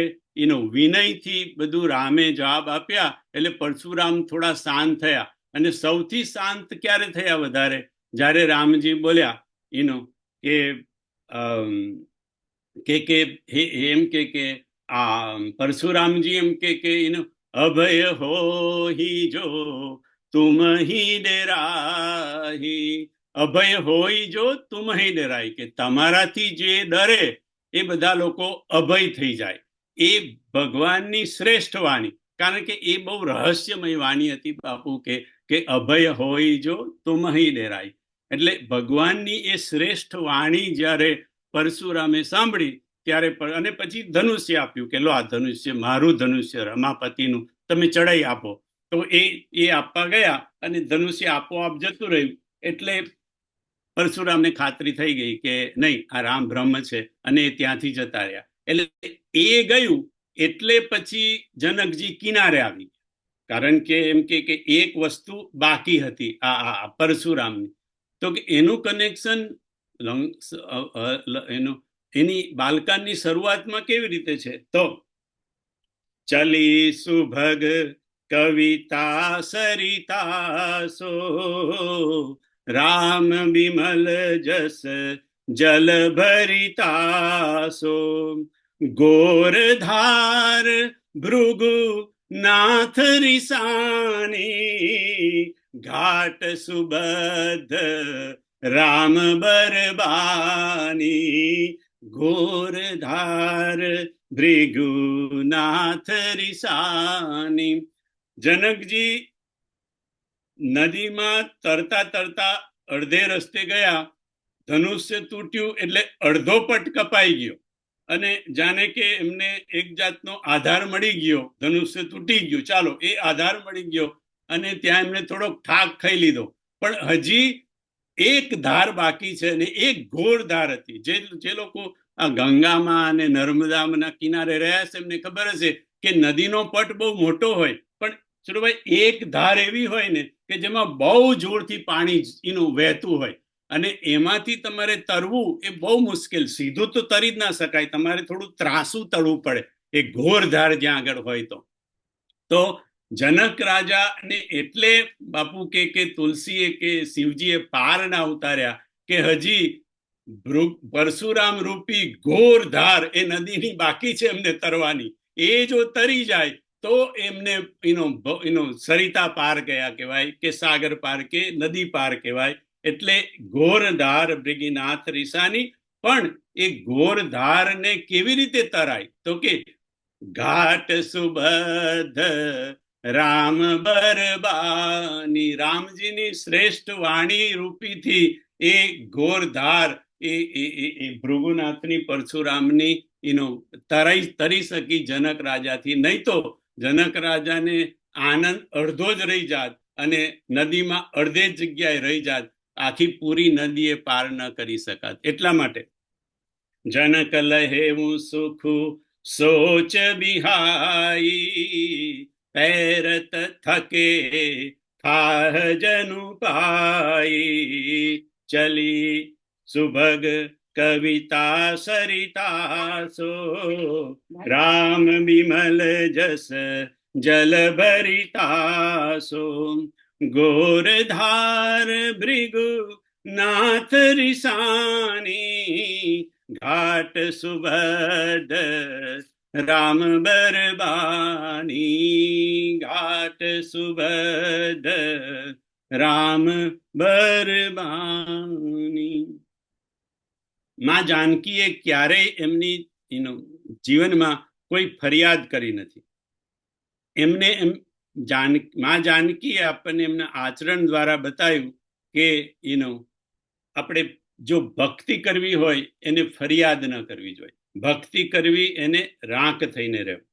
વિનયથી બધું રામે જવાબ આપ્યા એટલે પરશુરામ થોડા શાંત થયા. અને સૌથી શાંત ક્યારે થયા વધારે? જ્યારે રામજી બોલ્યા કે એમ કે આ પરશુરામજી એમ કે અભય હો હી જો તુમ હી ડરાહી, અભય હોય જો તુમ હી ડરાય, કે તમારાથી જે ડરે એ બધા લોકો અભય થઈ જાય. એ ભગવાનની શ્રેષ્ઠ વાણી, કારણ કે એ બહુ રહસ્યમય વાણી હતી બાપુ, કે અભય હોય જો તુમ હી ડરાય. એટલે ભગવાનની એ શ્રેષ્ઠ વાણી જ્યારે પરશુરામે સાંભળી ત્યારે, અને પછી ધનુષ્ય આપ્યું કે લો આ ધનુષ્ય મારું ધનુષ્ય રમાપતિનું, તમે ચડાઈ આપો. તો એ આપવા ગયા અને ધનુષ્ય આપોઆપ જતું રહ્યું. એટલે પરશુરામને ખાતરી થઈ ગઈ કે નહીં, આ રામ બ્રહ્મ છે, અને એ ત્યાંથી જતા રહ્યા. એટલે એ ગયું એટલે પછી જનકજી કિનારે આવી, કારણ કે એમ કે એક વસ્તુ બાકી હતી આ પરશુરામની. તો કે એનું કનેક્શન એની બાલકાનની શરૂઆતમાં કેવી રીતે છે? તો ચલી સુભગ કવિતા સરિતાસો, રામ બિમલ જસ જલ ભરિતાસો, ગોરધાર ભૃગુ નાથ રિસાણી, ઘાટ સુબદ્ધ રામ બરબાની, ગોરધાર ભૃગુનાથ રિસાની. જનકજી નદીમાં તરતા અડધે રસ્તે ગયા, ધનુષ્ય તૂટ્યું એટલે અડધો પટ કપાઈ ગયો, અને જાણે કે એમને એક જાતનો આધાર મળી ગયો. ધનુષ્ય તૂટી ગયું, ચાલો એ આધાર મળી ગયો, અને ત્યાં એમને થોડોક ઠાક ખાઈ લીધો. પણ હજી એક ધાર બાકી છે, અને એક ઘોર ધાર હતી. જે લોકો આ ગંગામાં અને નર્મદાના કિનારે રહ્યા છે એમને ખબર હશે કે નદીનો પટ બહુ મોટો હોય, પણ ચલોભાઈ એક ધાર એવી હોય ને કે જેમાં બહુ જોરથી પાણી વહેતું હોય, અને એમાંથી તમારે તરવું એ બહુ મુશ્કેલ. સીધું તો તરી જ ના શકાય, તમારે થોડું ત્રાસું તરવું પડે એ ઘોર ધાર જ્યાં આગળ હોય. તો જનક રાજા ને એટલે બાપુ કે તુલસીએ કે શિવજીએ પાર ના ઉતાર્યા, કે હજી પરશુરામ રૂપી ઘોર ધાર એ નદીની બાકી છે એમને તરવાની. એ જો તરી જાય તો એમને સરિતા પાર ગયા કહેવાય, કે સાગર પાર, કે નદી પાર કહેવાય. એટલે ઘોર ધાર ભૃગીનાથ રિસાની. પણ એ ઘોર ધાર ને કેવી રીતે તરાય? તો કે ઘાટ સુબદ્ધ રામ બરબાની, રામજીની શ્રેષ્ઠ વાણી રૂપીથી એ ઘોરધાર એ ભૃગુનાથની પરશુરામની તરી શકી જનક રાજાથી. નહીં તો જનક રાજાને આનંદ અડધો જ રહી જાત, અને નદીમાં અડધે જ જગ્યાએ રહી જાત, આખી પૂરી નદી એ પાર ન કરી શકાત. એટલા માટે જનક લહેવું સુખું સોચ બિહાઈ, પૈરત થકે થાહ જનુ પાઈ, ચલી સુભગ કવિતા સરિતા સો રામ બિમલ જસ જલ ભરિતા સો ગોરધાર ભૃગુ નાથ રિસાની ઘાટ સુબદ રામ બરબાની ઘાટ સુબદ રામ બરબાની. માં જાનકીએ ક્યારેય એમની જીવનમાં કોઈ ફરિયાદ કરી નથી. એમને માં જાનકીએ આપણને એમના આચરણ દ્વારા બતાવ્યું કે આપણે જો ભક્તિ કરવી હોય એને ફરિયાદ ન કરવી જોઈએ. ભક્તિ કરવી એને રાંક થઈને રહેવું.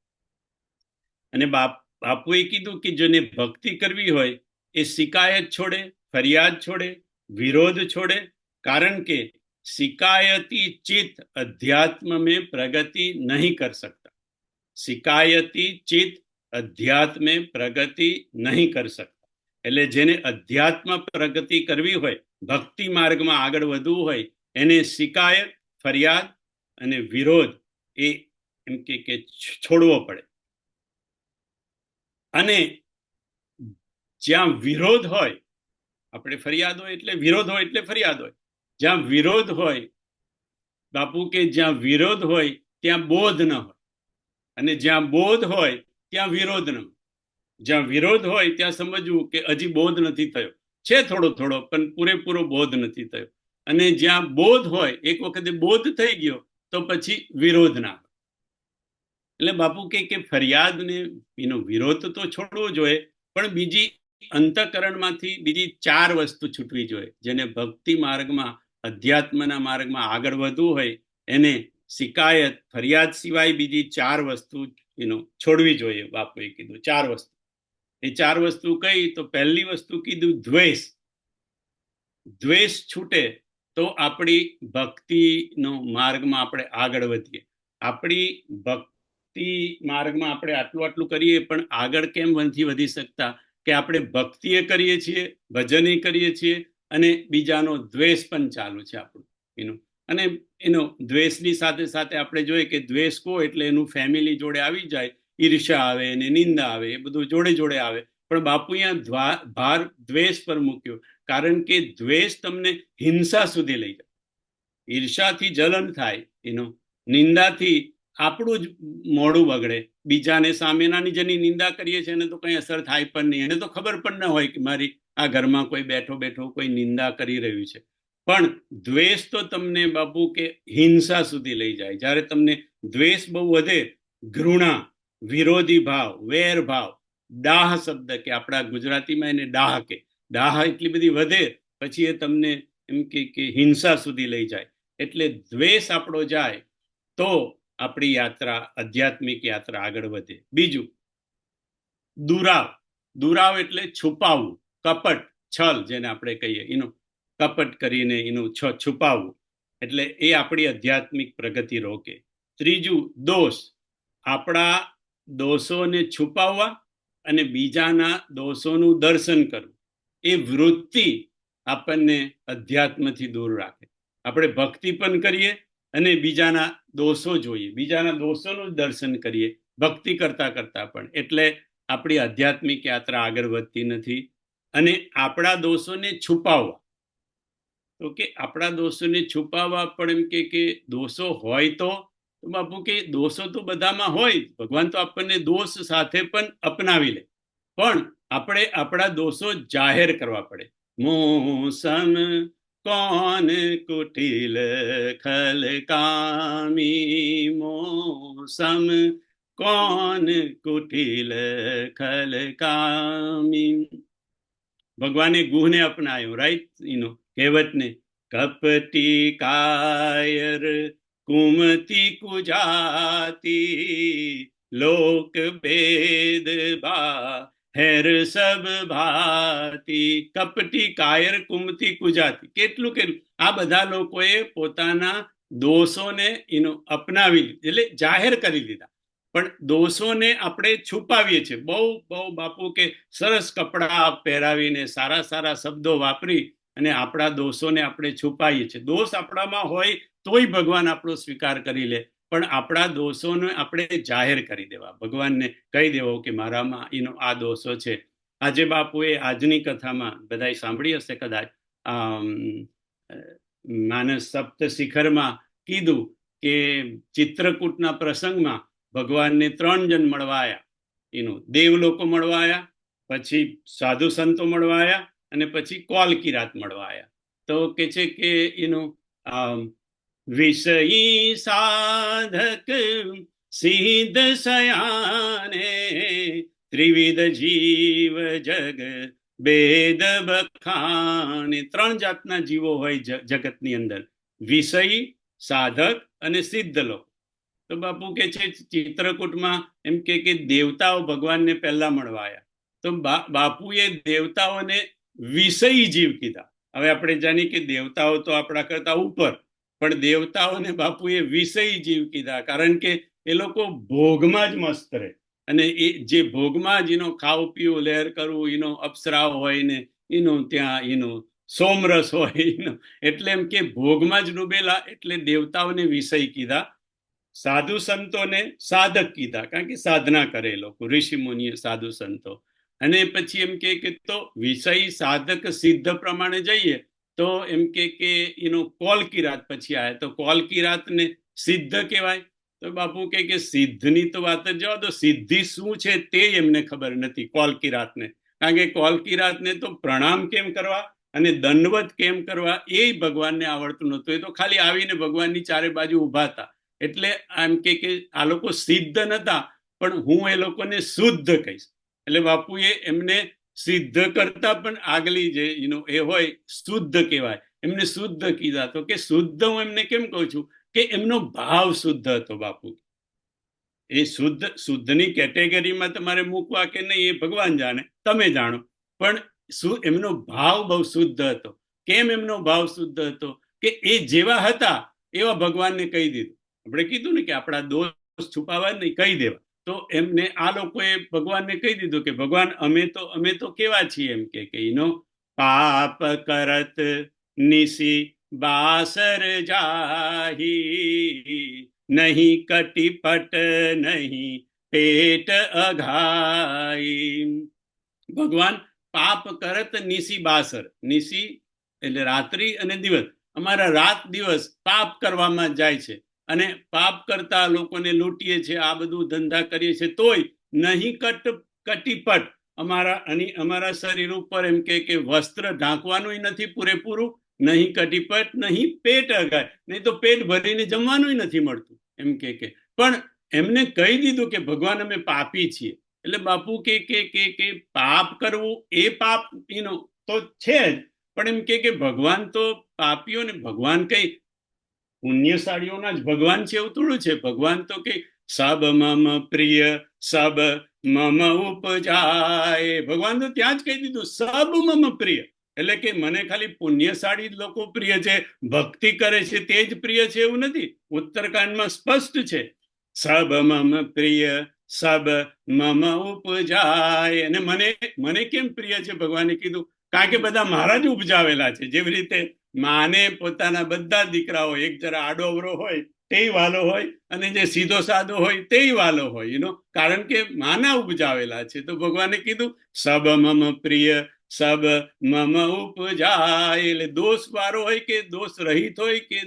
અને બાપુએ કીધું કે જેને ભક્તિ કરવી હોય એ શિકાયત છોડે, ફરિયાદ છોડે, વિરોધ છોડે. કારણ કે शिकायती चित्त अध्यात्म में प्रगति नहीं कर सकता. शिकायती चित्त अध्यात्म में प्रगति नहीं कर सकता. એટલે જેને અધ્યાત્મ પ્રગતિ કરવી હોય, ભક્તિ માર્ગમાં આગળ વધવું હોય, એને શિકાયત, ફરિયાદ અને વિરોધ એ એમ કે છોડવો પડે. અને જ્યાં વિરોધ હોય, આપણે ફરિયાદ હોય એટલે વિરોધ હોય એટલે ફરિયાદ હોય. જ્યાં વિરોધ હોય, બાપુ કે જ્યાં વિરોધ હોય ત્યાં બોધ ન હોય, અને જ્યાં બોધ હોય ત્યાં વિરોધ ન હોય. જ્યાં વિરોધ હોય ત્યાં સમજવું કે હજી બોધ નથી થયો, છે થોડો થોડો પણ પૂરેપૂરો બોધ નથી થયો. અને જ્યાં બોધ હોય, એક વખતે બોધ થઈ ગયો તો પછી વિરોધ ના હોય. એટલે બાપુ કે ફરિયાદ ને વિરોધ તો છોડવો જોઈએ, પણ બીજી અંતઃકરણમાંથી બીજી 4 વસ્તુ છૂટવી જોઈએ. જેને ભક્તિ માર્ગમાં, અધ્યાત્મના માર્ગમાં આગળ વધવું હોય એને શિકાયત, ફરિયાદ સિવાય બીજી 4 વસ્તુ છોડવી જોઈએ. બાપુએ કીધું 4 વસ્તુ. એ 4 વસ્તુ કઈ? તો પહેલી વસ્તુ કીધું દ્વેષ. દ્વેષ છૂટે તો આપણી ભક્તિનો માર્ગમાં આપણે આગળ વધીએ. આપણી ભક્તિ માર્ગમાં આપણે આટલું કરીએ પણ આગળ કેમ નથી વધી શકતા? કે આપણે ભક્તિએ કરીએ છીએ, ભજને કરીએ છીએ અને બીજાનો દ્વેષ પણ ચાલુ છે આપણું. અને દ્વેષની સાથે સાથે આપણે જોઈએ કે દ્વેષ કહો એટલે એનું ફેમિલી જોડે આવી જાય, ઈર્ષ્યા આવે અને નિંદા આવે, એ બધું જોડે જોડે આવે. પણ બાપુ અહીંયા ભાર દ્વેષ પર મૂક્યો, કારણ કે દ્વેષ તમને હિંસા સુધી લઈ જાય. ઈર્ષ્યાથી જલન થાય, નિંદાથી આપણું જ મોઢું બગડે. બીજાને સામેનાની જેની નિંદા કરીએ છીએ એને તો કઈ અસર થાય પણ નહીં, એને તો ખબર પણ ન હોય કે મારી આ ઘરમાં કોઈ બેઠો બેઠો કોઈ નિંદા કરી રહ્યું છે. પણ દ્વેષ તો તમને બાપુ કે હિંસા સુધી લઈ જાય. જ્યારે તમને દ્વેષ બહુ વધે, ઘૃણા, વિરોધી ભાવ, વેર ભાવ, દાહ શબ્દ કે આપણા ગુજરાતીમાં એને દાહ કે, દાહ એટલી બધી વધે પછી એ તમને એમ કે હિંસા સુધી લઈ જાય. એટલે દ્વેષ આપણો જાય તો આપણી યાત્રા, આધ્યાત્મિક યાત્રા આગળ વધે. બીજું દુરાવ. દુરાવ એટલે છુપાવવું, કપટ, છલ જેને આપણે કહીએ, કપટ કરીને છુપાવવું. એટલે એ આપણી આધ્યાત્મિક પ્રગતિ રોકે. ત્રીજું દોષ. આપણા દોષોને છુપાવવા અને બીજાના દોષોનું દર્શન કરવું. એ વૃત્તિ આપણને અધ્યાત્મથી દૂર રાખે. આપણે ભક્તિ પણ કરીએ અને બીજાના દોષો જોઈએ, બીજાના દોષોનું દર્શન કરીએ ભક્તિ કરતા કરતા પણ. એટલે આપણી આધ્યાત્મિક યાત્રા આગળ વધતી નથી. અને આપણા દોષોને છુપાવવા, તો કે આપણા દોષોને છુપાવવા પણ એમ કે દોષો હોય તો બાપુ કે દોષો તો બધામાં હોય. ભગવાન તો આપણને દોષ સાથે પણ અપનાવી લે, પણ આપણે આપણા દોષો જાહેર કરવા પડે. મોસમ कौन कुटिल खल कामी, मौसम कौन कुटिल खल कामी. ભગવાને ગુહને અપનાયો, રાઈટ, કહેવતને, કપટી કાયર કુમતી કુજાતી, લોક ભેદ બા હેર સબ ભાતી. કપટી, કાયર, કુમતી, કુજાતી. કેટલું આ બધા લોકોએ પોતાના દોષોને અપનાવી લીધા, એટલે જાહેર કરી દીધા. પણ દોષોને આપણે છુપાવીએ છીએ. બહુ બાપુ કે સરસ કપડા પહેરાવીને, સારા સારા શબ્દો વાપરી અને આપણા દોષોને આપણે છુપાઈએ છીએ. દોષ આપણામાં હોય તોય ભગવાન આપણો સ્વીકાર કરી લે, પણ આપણા દોષોને આપણે જાહેર કરી દેવા, ભગવાનને કહી દેવો કે મારામાં આ દોષો છે. આજે બાપુએ આજની કથામાં બધાય સાંભળી હશે કદાચ, માનસ સપ્ત શિખરમાં કીધું કે ચિત્રકૂટના પ્રસંગમાં ભગવાનને 3 જણ મળવાયા. દેવલોકો મળવાયા, પછી સાધુ સંતો મળવાયા, અને પછી કોલકી રાત મળવાયા. તો કે છે કે વિષયી સાધક સિદ્ધ સયાને ત્રિવિધ જીવ જગ બેદ બખાને. 3 જાતના જીવો હોય જગતની અંદર, વિષયી, સાધક અને સિદ્ધ લોકો. તો બાપુ કે છે ચિત્રકૂટમાં એમ કે દેવતાઓ ભગવાનને પહેલા મળવાયા. તો બાપુએ દેવતાઓને વિષયી જીવ કીધા. હવે આપણે જાણીએ કે દેવતાઓ તો આપણા કરતા ઉપર, પણ દેવતાઓને બાપુએ વિષયી જીવ કીધા, કારણ કે એ લોકો ભોગમાં જ મસ્ત રહે, અને એ જે ભોગમાં જ ખાવું પીવું લહેર કરવું, અપ્સરાઓ હોય ને ત્યાં સોમરસ હોય, એટલે એમ કે ભોગમાં જ ડૂબેલા, એટલે દેવતાઓને વિષય કીધા. સાધુ સંતોને સાધક કીધા, કારણ કે સાધના કરે લોકો, ઋષિ મુનિ સાધુ સંતો. અને પછી એમ કે તો વિષય સાધક સિદ્ધ પ્રમાણે જઈએ તો એમ કે કોલકી રાત પછી આવે, તો કોલકી રાતને સિદ્ધ કહેવાય. તો બાપુ કે સિદ્ધની તો વાત જ જવા દો, સિદ્ધિ શું છે તે એમને ખબર નથી કોલકી રાતને, કારણ કે કોલકી રાતને તો પ્રણામ કેમ કરવા અને દંડવત કેમ કરવા એ ભગવાનને આવડતું નહોતું. એ તો ખાલી આવીને ભગવાનની ચારે બાજુ ઉભા હતા. એટલે એમ કે આ લોકો સિદ્ધ નતા, પણ હું એ લોકોને શુદ્ધ કહીશ. એટલે બાપુએ એમને સિદ્ધ કરતા પણ આગલી જે એ હોય શુદ્ધ કહેવાય, એમને શુદ્ધ કીધા. તો કે શુદ્ધ હું એમને કેમ કહું છું કે એમનો ભાવ શુદ્ધ હતો. બાપુ એ શુદ્ધની કેટેગરીમાં તમારે મૂકવા કે નહીં એ ભગવાન જાણે, તમે જાણો, પણ એમનો ભાવ બહુ શુદ્ધ હતો. કેમ એમનો ભાવ શુદ્ધ હતો કે એ જેવા હતા એવા ભગવાનને કહી દીધું. આપણે કીધું ને કે આપણા દોષ છુપાવવા નહીં, કહી દેવા. તો એમને આ લોકોએ ભગવાનને કહી દીધું કે ભગવાન અમે તો કેવા છીએ, એમ કે પાપ કરત નિશી બાસર જાહી, નહીં કટીપટ નહીં પેટ અઘાઈ. ભગવાન પાપ કરત નિશી બાસર, નિશી એટલે રાત્રિ અને દિવસ, અમારા રાત દિવસ પાપ કરવામાં જાય છે, અને પાપ કરતા લોકોને લૂંટીએ છીએ, આ બધું ધંધા કરીએ છીએ, તોય નહીં કટીપટ, અમારા શરીર ઉપર એમ કે વસ્ત્ર ઢાંકવાનું નથી પૂરેપૂરું, નહીં કટીપટ નહીં પેટ અગાય, નહીં તો પેટ ભરીને જમવાનું નથી મળતું, એમ કે પણ એમને કહી દીધું કે ભગવાન અમે પાપી છીએ. એટલે બાપુ કે પાપ કરવું એ પાપ તો છે જ, પણ એમ કે ભગવાન તો પાપીઓને ભગવાન કઈ પુણ્યશાળીઓના જ ભગવાન છે એવું થોડું છે. ભગવાન તો કે સબ મમ પ્રિય સબ મમ ઉપજાય, ભગવાન તો ત્યાં જ કહી દીધું સબ મમ પ્રિય, એટલે કે મને ખાલી પુણ્યશાળી લોકો પ્રિય છે, ભક્તિ કરે છે તે જ પ્રિય છે એવું નથી. ઉત્તરકાંડમાં સ્પષ્ટ છે સબ મમ પ્રિય સબ મમ ઉપજાય. અને મને કેમ પ્રિય છે ભગવાને કીધું, કારણ કે બધા મારા જ ઉપજાવેલા છે. જેવી રીતે માને પોતાના બધા દીકરાઓ, એક જરા આડોવરો હોય તે વાલો હોય, અને જે સીધો સાદો હોય તે વાલો હોય, કારણ કે માના ઉપજાવેલા છે. તો ભગવાને કીધું સબ મમ પ્રિય સબ મમ ઉપજાય, એટલે દોષ વાળો હોય કે દોષ રહિત હોય કે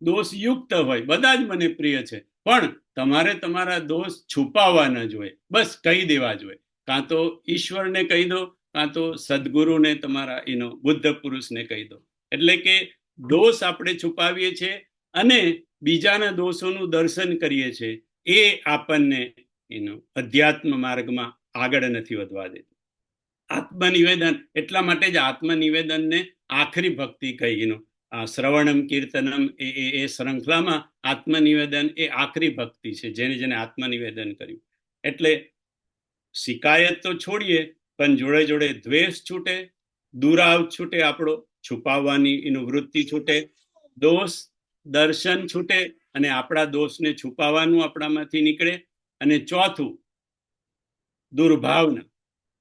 દોષ યુક્ત હોય, બધા જ મને પ્રિય છે. પણ તમારે તમારા દોષ છુપાવવા ન જોઈએ, બસ કહી દેવા જોઈએ. કાં તો ઈશ્વરને કહી દો, કાં તો સદગુરુને, તમારા બુદ્ધ પુરુષને કહી દો. એટલે કે દોષ આપણે છુપાવીએ છીએ અને બીજાના દોષોનું દર્શન કરીએ છીએ, એ આપણને અધ્યાત્મ માર્ગમાં આગળ નથી વધવા દેતું. આત્મનિવેદન, એટલા માટે જ આત્મનિવેદનને આખરી ભક્તિ કહી. આ શ્રવણમ કીર્તનમ એ શ્રૃંખલામાં આત્મનિવેદન એ આખરી ભક્તિ છે, જેને આત્મનિવેદન કર્યું. એટલે શિકાયત તો છોડીએ, પણ જોડે જોડે દ્વેષ છૂટે, દુરાવ છૂટે, આપણો છુપાવવાની વૃત્તિ છૂટે, દોષ દર્શન છૂટે, અને આપણા દોષને છુપાવવાનું આપણામાંથી નીકળે. અને ચોથું દુર્ભાવના,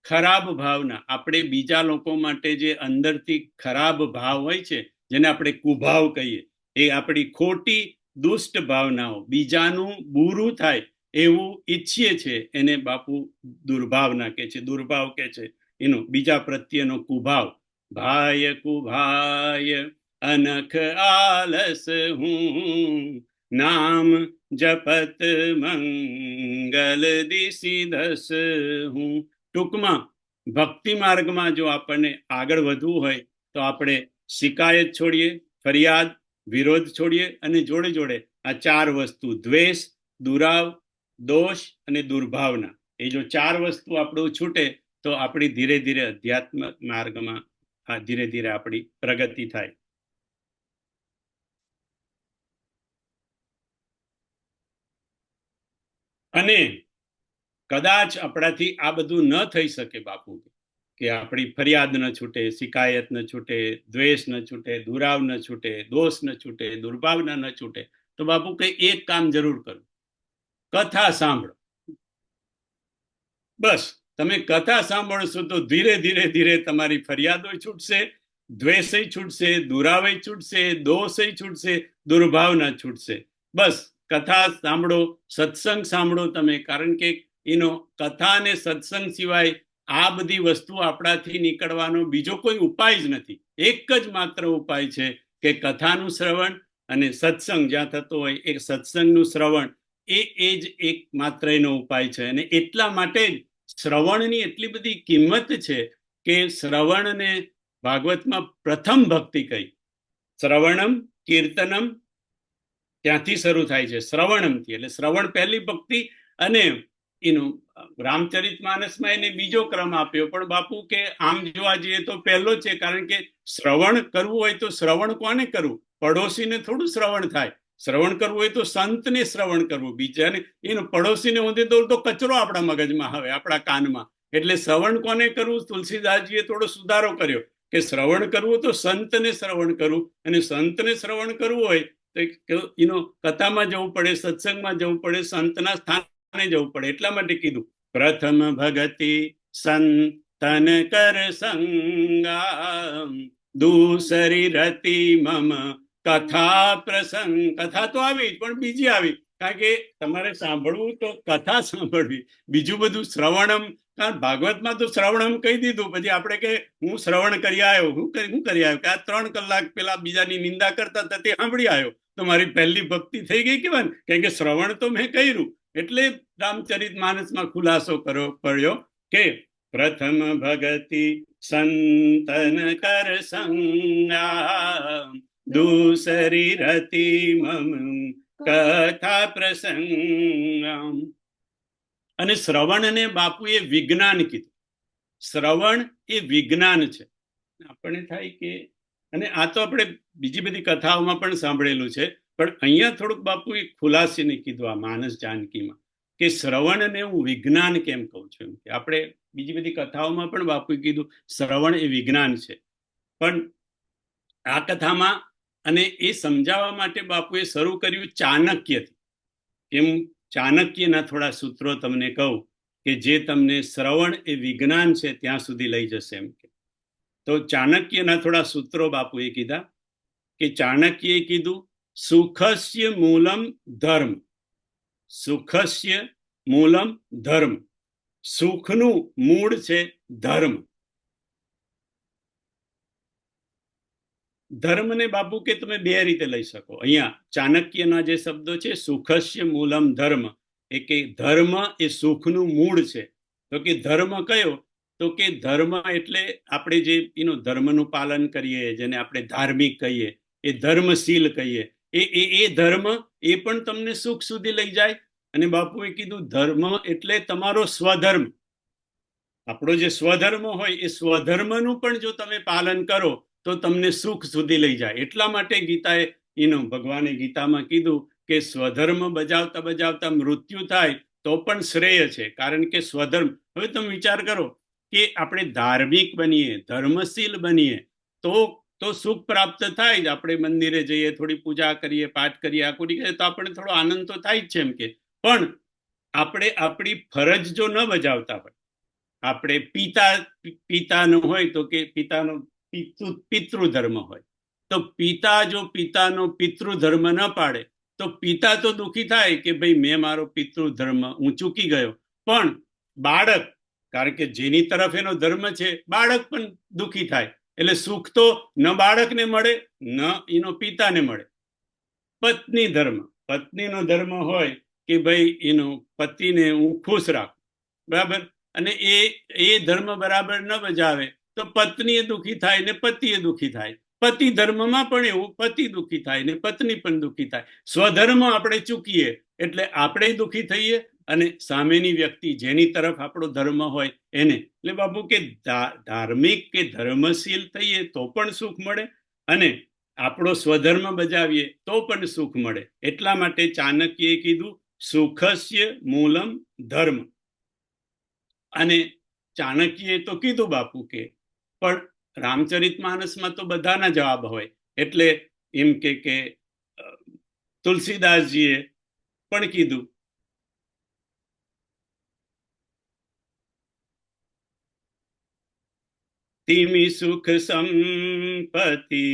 ખરાબ ભાવના, આપણે બીજા લોકો માટે જે અંદરથી ખરાબ ભાવ હોય છે, જેને આપણે કુભાવ કહીએ, એ આપણી ખોટી દુષ્ટ ભાવનાઓ, બીજાનું બુરું થાય એવું ઈચ્છીએ છે, એને બાપુ દુર્ભાવના કે છે, દુર્ભાવ કે છે, એનો બીજા પ્રત્યેનો કુભાવ. ભાય કુભાય અનખ આલસ હું, નામ જપત મંગલ દિશિદસ હું. ટૂંકમાં ભક્તિ માર્ગમાં જો આપણને આગળ વધવું હોય તો આપણે શિકાયત છોડીએ, ફરિયાદ, વિરોધ છોડીએ, અને જોડે જોડે આ 4 વસ્તુ, દ્વેષ, દુરાવ, દોષ અને દુર્ભાવના, એ જો 4 વસ્તુ આપણું છૂટે તો આપણી ધીરે ધીરે અધ્યાત્મ માર્ગમાં ધીરે ધીરે આપણી પ્રગતિ થાય. અને કદાચ આપણાથી આ બધું ન થઈ શકે બાપુ, કે આપણી ફરિયાદ ન છૂટે, શિકાયત ન છૂટે, દ્વેષ ન છૂટે, દુરાવ ન છૂટે, દોષ ન છૂટે, દુર્ભાવના ન છૂટે, તો બાપુ કઈ એક કામ જરૂર કરો, કથા સાંભળો. બસ તમે કથા સાંભળશો તો ધીરે ધીરે ધીરે તમારી ફરિયાદો છૂટશે, દ્વેષય છૂટશે, દુરાવય છૂટશે, દોષય છૂટશે, દુર્ભાવના છૂટશે. બસ કથા સાંભળો, સત્સંગ સાંભળો તમે, કારણ કે એનો કથા અને સત્સંગ સિવાય આ બધી વસ્તુ આપણાથી નીકળવાનો બીજો કોઈ ઉપાય જ નથી. એક જ માત્ર ઉપાય છે કે કથાનું શ્રવણ અને સત્સંગ જ્યાં થતો હોય એ સત્સંગનું શ્રવણ, એ જ એક માત્ર એનો ઉપાય છે. અને એટલા માટે જ શ્રવણની એટલી બધી કિંમત છે કે શ્રવણને ભાગવતમાં પ્રથમ ભક્તિ કહી. શ્રવણમ કીર્તનમ ત્યાંથી શરૂ થાય છે, શ્રવણમથી. એટલે શ્રવણ પહેલી ભક્તિ, અને એનું રામચરિત માનસમાં એને બીજો ક્રમ આપ્યો. પણ બાપુ કે આમ જોવા જઈએ તો પહેલો છે, કારણ કે શ્રવણ કરવું હોય તો શ્રવણ કોને કરવું? પડોશીને થોડું શ્રવણ થાય. શ્રવણ કરવું હોય તો સંતને શ્રવણ કરવું, બીજાને એનો પડોશીને ઊંધે તો કચરો આપણા મગજમાં આવે, આપણા કાનમાં. એટલે શ્રવણ કોને કરવું? તુલસીદાસજીએ થોડો સુધારો કર્યો કે શ્રવણ કરવું તો સંતને શ્રવણ કરવું, અને સંતને શ્રવણ કરવું હોય તો એનો કથામાં જવું પડે, સત્સંગમાં જવું પડે, સંતના સ્થાને જવું પડે. એટલા માટે કીધું પ્રથમ ભગતિ સંતન કર સંગા, દૂસરી રતિ મમ કથા પ્રસંગ. કથા તો આવી પણ બીજી આવી, કારણ કે તમારે સાંભળવું તો કથા સાંભળવી, બીજું બધું શ્રવણમ. કારણ ભાગવતમાં તો શ્રવણમ કહી દીધું, પછી આપણે કે હું શ્રવણ કરી આવ્યો, હું કરી આવ્યો, કે આ 3 કલાક પેલા બીજાની નિંદા કરતા હતા તે સાંભળી આવ્યો, તો મારી પહેલી ભક્તિ થઈ ગઈ કેવાય, કારણ કે શ્રવણ તો મેં કર્યું. એટલે રામચરિત માનસમાં ખુલાસો કરવો પડ્યો કે પ્રથમ ભગતિ સંતન કર સંગા, દૂસરી રતિ મમ કથા પ્રસંગ. અને શ્રવણને બાપુએ વિજ્ઞાન કીધું. શ્રવણ એ વિજ્ઞાન છે. આપણને થાય કે, અને આ તો આપણે બીજી બધી કથાઓમાં પણ સાંભળેલું છે, પણ અહીંયા થોડુંક બાપુએ ખુલાસીને કીધું આ માનસ જાનકીમાં, કે શ્રવણને હું વિજ્ઞાન કેમ કહું છું. એમ કે આપણે બીજી બધી કથાઓમાં પણ બાપુએ કીધું શ્રવણ એ વિજ્ઞાન છે, પણ આ કથામાં અને એ સમજાવવા માટે બાપુએ શરૂ કર્યું ચાણક્યથી. એમ ચાણક્યના થોડા સૂત્રો તમને કહું કે જે તમને શ્રવણ એ વિજ્ઞાન છે ત્યાં સુધી લઈ જશે. એમ કે તો ચાણક્યના થોડા સૂત્રો બાપુએ કીધા કે ચાણક્યએ કીધું સુખસ્ય મૂલમ ધર્મ, સુખસ્ય મૂલમ ધર્મ, સુખનું મૂળ છે ધર્મ. ધર્મને બાપુ કે તમે 2 રીતે લઈ શકો. અહીંયા ચાણક્યના જે શબ્દો છે સુખસ્ય મૂલમ ધર્મ, એ કે ધર્મ એ સુખનું મૂળ છે. તો કે ધર્મ કયો? તો કે ધર્મ એટલે આપણે જે એનો ધર્મનું પાલન કરીએ, જેને આપણે ધાર્મિક કહીએ, એ ધર્મશીલ કહીએ, એ ધર્મ એ પણ તમને સુખ સુધી લઈ જાય. અને બાપુએ કીધું ધર્મ એટલે તમારો સ્વધર્મ. આપણો જે સ્વધર્મ હોય એ સ્વધર્મનું પણ જો તમે પાલન કરો તો તમને સુખ સુધી લઈ જાય. એટલા માટે ગીતાએ ભગવાને ગીતામાં કીધું કે સ્વધર્મ બજાવતા બજાવતા મૃત્યુ થાય તો પણ શ્રેય છે, કારણ કે સ્વધર્મ. હવે તમે વિચાર કરો કે આપણે ધાર્મિક બનીએ, ધર્મશીલ બનીએ તો સુખ પ્રાપ્ત થાય જ. આપણે મંદિરે જઈએ, થોડી પૂજા કરીએ, પાઠ કરીએ, આખું કરીએ તો આપણને થોડો આનંદ તો થાય જ છે. એમ કે પણ આપણે આપણી ફરજ જો ન બજાવતા હોય, આપણે પિતાનું હોય તો કે પિતાનો પિતૃધર્મ હોય, તો પિતા જો પિતાનો પિતૃધર્મ ન પાડે તો પિતા તો દુઃખી થાય કે ભાઈ મેં મારો પિતૃધર્મ હું ચૂકી ગયો, પણ બાળક, કારણ કે જેની તરફ એનો ધર્મ છે, બાળક પણ દુઃખી થાય. એટલે સુખ તો ન બાળકને મળે ન એનો પિતાને મળે. પત્ની ધર્મ, પત્નીનો ધર્મ હોય કે ભાઈ એનો પતિને હું ખુશ રાખું, બરાબર, અને એ ધર્મ બરાબર ન બજાવે તો પત્નીએ દુઃખી થાય ને પતિએ દુઃખી થાય. પતિ ધર્મમાં પણ એવું, પતિ દુઃખી થાય ને પત્ની પણ દુઃખી થાય. સ્વધર્મ આપણે ચૂકીએ એટલે આપણે દુઃખી થઈએ અને સામેની વ્યક્તિ જેની તરફ આપણો ધર્મ હોય એને. એટલે બાપુ કે ધાર્મિક કે ધર્મશીલ થઈએ તો પણ સુખ મળે અને આપણો સ્વધર્મ બજાવીએ તો પણ સુખ મળે. એટલા માટે ચાણક્યએ કીધું સુખસ્ય મૂલમ ધર્મ. અને ચાણક્યએ તો કીધું બાપુ કે પણ રામચરિતમાનસમાં તો બધાના જવાબ હોય, એટલે એમ કે તુલસીદાસજીએ પણ કીધું તિમિ સુખ સંપત્તિ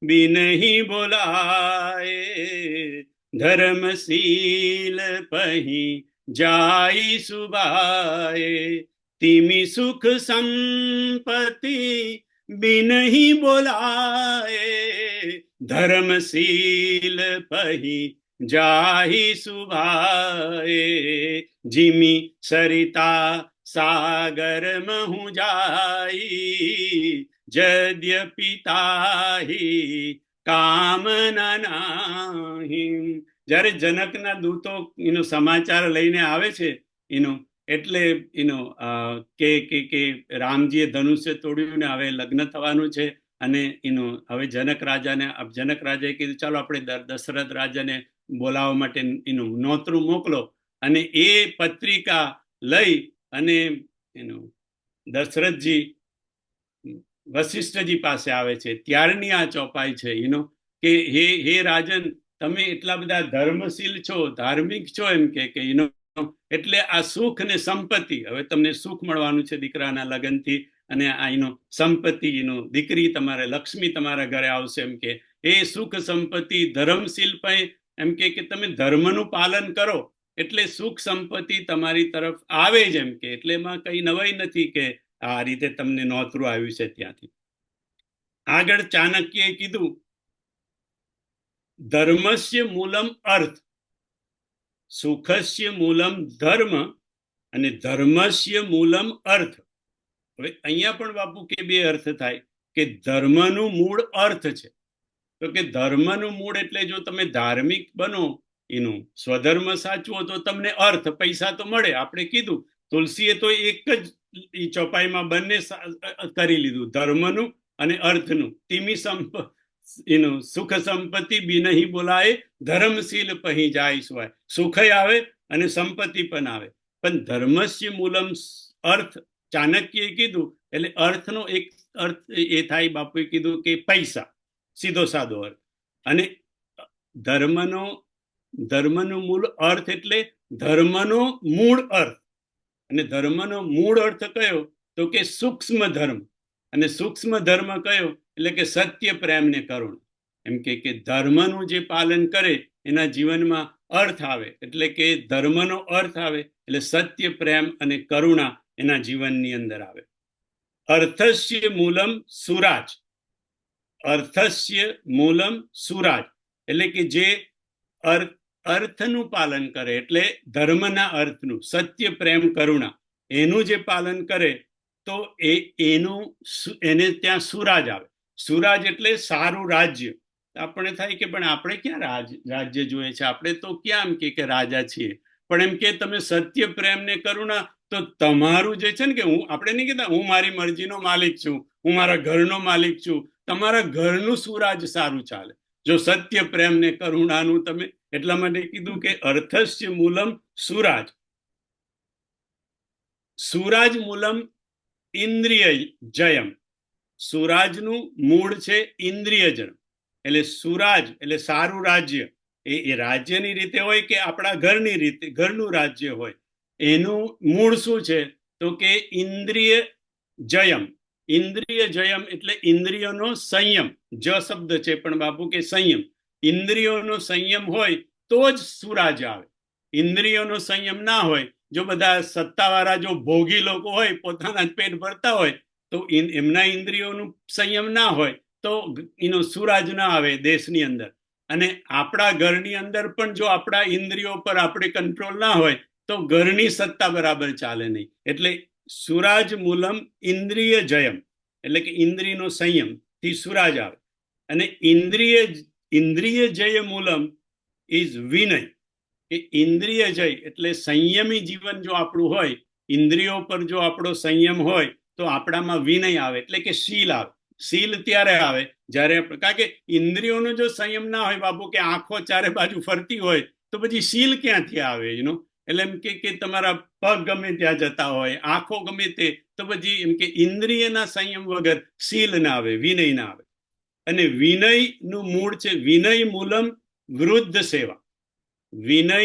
બિનહી બોલાય, ધર્મશીલ પહી જાય સુબાય. તિમિ સુખ સંપત્તિ બિનહી બોલાય, ધર્મશીલ પહી જાહી સુભાય. જીમી સરિતા સાગર મહુ જાઈ, જદ્યપિ તાહી કામના નાહી. જ્યારે જનકના દૂતો એનો સમાચાર લઈને આવે છે એનો, એટલે એનો કે રામજીએ ધનુષ્ય તોડ્યું ને હવે લગ્ન થવાનું છે, અને એનું હવે જનક રાજાએ કીધું ચાલો આપણે દશરથ રાજાને બોલાવવા માટે એનું નોતરું મોકલો. અને એ પત્રિકા લઈ અને એનું દશરથજી વશિષ્ઠજી પાસે આવે છે. ત્યારની આ ચોપાઈ છે એનો કે હે રાજન, તમે એટલા બધા ધર્મશીલ છો, ધાર્મિક છો, એમ કે એનો એટલે આ સુખ ને સંપત્તિ, હવે તમને સુખ મળવાનું છે દીકરાના લગ્નથી, અને આ એનો સંપત્તિ, એનો દીકરી તમારે લક્ષ્મી તમારા ઘરે આવશે, એમ કે એ સુખ સંપત્તિ ધર્મશીલ પણ એમ કે તમે ધર્મનું પાલન કરો એટલે સુખ સંપત્તિ તમારી તરફ આવે જ, એમ કે એટલે એમાં કઈ નવાઈ નથી કે આ રીતે તમને નોતરું આવ્યું છે ત્યાંથી. આગળ ચાણક્યએ કીધું ધર્મસ્ય મૂલમ અર્થ, સુખસ્ય મૂલમ ધર્મ અને ધર્મસ્ય મૂલમ અર્થ. હવે અહીંયા પણ બાપુ કે બે અર્થ થાય કે ધર્મનું મૂળ અર્થ છે, તો કે ધર્મનું મૂળ એટલે જો તમે ધાર્મિક બનો, એનું સ્વધર્મ સાચવો તો તમને અર્થ, પૈસા તો મળે. આપણે કીધું તુલસીએ તો એક જ ચોપાઈમાં બંને કરી લીધું, ધર્મનું અને અર્થનું. તિમિ એનું સુખ સંપત્તિ બિનહી બોલાય, ધર્મશીલ પહી જાય સુવાય. સુખ આવે અને સંપત્તિ પણ આવે, પણ ધર્મસ્ય મૂલમ અર્થ ચાણક્યએ કીધું એટલે અર્થનો એક અર્થ એ થાય, બાપુએ કીધું કે પૈસા, સીધો સાદો અર્થ. અને ધર્મનો મૂળ અર્થ એટલે ધર્મનો મૂળ અર્થ. અને ધર્મનો મૂળ અર્થ કયો તો કે સૂક્ષ્મ ધર્મ. અને સૂક્ષ્મ ધર્મ કયો એટલે કે સત્ય, પ્રેમ ને કરુણા. એમ કે ધર્મનું જે પાલન કરે એના જીવનમાં અર્થ આવે, એટલે કે ધર્મનો અર્થ આવે એટલે સત્ય, પ્રેમ અને કરુણા એના જીવનની અંદર આવે. અર્થસ્ય મૂલમ સુરાજ, અર્થસ્ય મૂલમ સુરાજ એટલે કે જે અર્થનું પાલન કરે, એટલે ધર્મના અર્થનું, સત્ય, પ્રેમ, કરુણા, એનું જે પાલન કરે તો એને ત્યાં સુરાજ આવે. સુરાજ એટલે સારું રાજ્ય. આપણે થાય કે પણ આપણે ક્યાં રાજ્ય જોઈએ છે, આપણે તો ક્યાં એમ કે રાજા છીએ. પણ એમ કે તમે સત્ય, પ્રેમ ને કરુણા, તો તમારું જે છે ને કે આપણે નહીં કહેતા હું મારી મરજીનો માલિક છું, હું મારા ઘરનો માલિક છું. તમારા ઘરનું સુરાજ સારું ચાલે જો સત્ય, પ્રેમ ને કરુણાનું તમે. એટલા માટે કીધું કે અર્થસ્ય મૂલમ સુરાજ. સુરાજ મૂલમ ઇન્દ્રિય જયમ. સુરાજનું મૂળ છે ઇન્દ્રિય જન્મ. એટલે સુરાજ એટલે સારું રાજ્ય. એ રાજ્યની રીતે હોય કે આપણા ઘરની રીતે, ઘરનું રાજ્ય હોય, એનું મૂળ શું છે તો કે ઇન્દ્રિય જયમ. ઇન્દ્રિય જયમ એટલે ઇન્દ્રિયોનો સંયમ. જ શબ્દ છે પણ બાપુ કે સંયમ. ઇન્દ્રિયોનો સંયમ હોય તો જ સુરાજ આવે. ઇન્દ્રિયોનો સંયમ ના હોય, જો બધા સત્તાવાળા જો ભોગી લોકો હોય, પોતાના જ પેટ ભરતા હોય, તો એમના ઇન્દ્રિયોનું સંયમ ના હોય તો એનો સુરાજ ના આવે દેશની અંદર. અને આપણા ઘરની અંદર પણ જો આપણા ઇન્દ્રિયો પર આપણે કંટ્રોલ ના હોય તો ઘરની સત્તા બરાબર ચાલે નહીં. એટલે સુરાજ મૂલમ ઇન્દ્રિય જયમ, એટલે કે ઇન્દ્રિયનો સંયમ થી સુરાજ આવે. અને ઇન્દ્રિય જય મૂલમ ઇઝ વિનય. કે ઇન્દ્રિય જય એટલે સંયમી જીવન જો આપણું હોય, ઇન્દ્રિયો પર જો આપણો સંયમ હોય તો આપણામાં વિનય આવે, એટલે કે શીલ આવે. શીલ ત્યારે આવે જ્યારે, કારણ કે ઇન્દ્રિયોનો જો સંયમ ના હોય બાપુ, કે આંખો ચારે બાજુ ફરતી હોય તો પછી શીલ ક્યાંથી આવે? એટલે એમ કે તમારા પગ ગમે ત્યાં જતા હોય, આંખો ગમે તે, તો પછી એમ કે ઇન્દ્રિયના સંયમ વગર શીલ ના આવે, વિનય ના આવે. અને વિનયનું મૂળ છે વિનય મૂલમ વૃદ્ધ સેવા. વિનય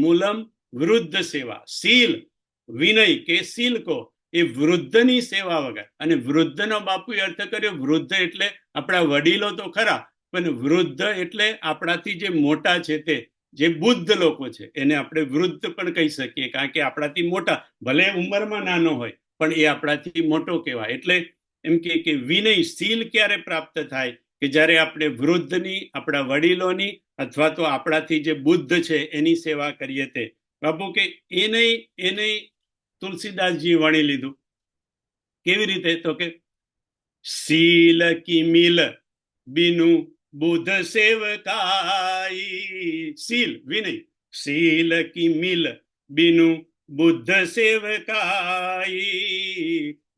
મૂલમ વૃદ્ધ સેવા. શીલ, વિનય કે શીલ કો, એ વૃદ્ધની સેવા વગર. અને વૃદ્ધનો બાપુએ અર્થ કર્યો, વૃદ્ધ એટલે આપણા વડીલો તો ખરા, પણ વૃદ્ધ એટલે આપણાથી જે મોટા છે તે, જે બુદ્ધ લોકો છે એને આપણે વૃદ્ધ પણ કહી શકીએ, કારણ કે આપણાથી મોટા, ભલે ઉંમરમાં નાનો હોય પણ એ આપણાથી મોટો કહેવાય. એટલે એમ કે વિનય, શીલ ક્યારે પ્રાપ્ત થાય? કે જ્યારે આપણે વૃદ્ધની, આપણા વડીલોની, અથવા તો આપણાથી જે બુદ્ધ છે એની સેવા કરીએ તે. બાપુ કે એને તુલસીદાસજી વણી લીધું. કેવી રીતે? તો કે શીલ કી મિલ બિનુ બુદ્ધ સેવકાઈ. શીલ, વિનય. શીલ કી મિલ બિનુ બુદ્ધ સેવકાઈ,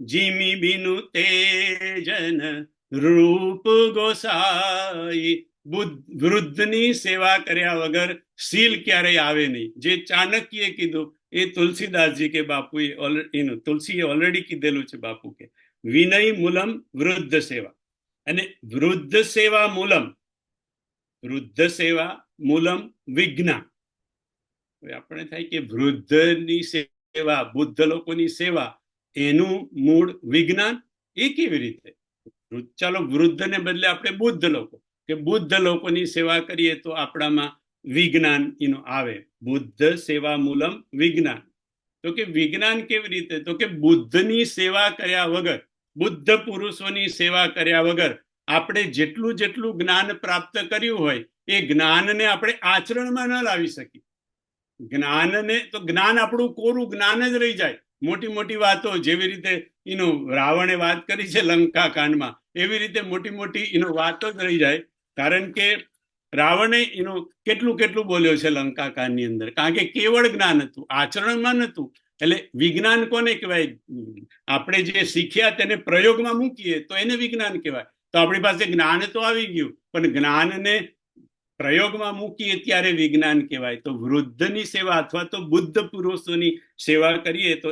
જીમી બિનુ તેજન રૂપ ગોસાઈ. વૃદ્ધની સેવા કર્યા વગર શીલ ક્યારેય આવે નહીં. જે ચાણક્યએ કીધું એ તુલસીદાસજી કે બાપુએ તુલસીએ ઓલરેડી કીધેલું છે બાપુ કે વિનય મૂલમ વૃદ્ધ સેવા. અને વૃદ્ધ સેવા મૂલમ વિજ્ઞાન. આપણે થાય કે વૃદ્ધની સેવા, બુદ્ધ લોકોની સેવા, એનું મૂળ વિજ્ઞાન. એ કેવી રીતે? ચાલો વૃદ્ધને બદલે આપણે બુદ્ધ લોકો, કે બુદ્ધ લોકોની સેવા કરીએ તો આપણામાં વિજ્ઞાન એનું આવે. બુદ્ધ સેવા મૂલમ વિજ્ઞાન. તો કે વિજ્ઞાન કેવી રીતે? તો કે બુદ્ધની સેવા કર્યા વગર, બુદ્ધ પુરુષોની સેવા કર્યા વગર આપણે જેટલું જ્ઞાન પ્રાપ્ત કર્યું હોય એ જ્ઞાનને આપણે આચરણમાં ન લાવી શકીએ. જ્ઞાન આપણું કોરું જ્ઞાન જ રહી જાય. મોટી મોટી વાતો, જેવી રીતે રાવણે વાત કરી છે લંકા કાંડમાં, એવી રીતે મોટી વાતો જ રહી જાય. કારણ કે રાવણે કેટલું બોલ્યો છે લંકા કાંડની અંદર, કારણ કે કેવળ જ્ઞાન હતું, આચરણમાં નહોતું. એટલે વિજ્ઞાન કોને કહેવાય? આપણે જે શીખ્યા તેને પ્રયોગમાં મૂકીએ તો એને વિજ્ઞાન કહેવાય. તો આપણી પાસે જ્ઞાન તો આવી ગયું, પણ જ્ઞાનને પ્રયોગમાં મૂકીએ ત્યારે વિજ્ઞાન કહેવાય. તો વૃદ્ધની સેવા અથવા તો બુદ્ધ પુરુષોની સેવા કરીએ તો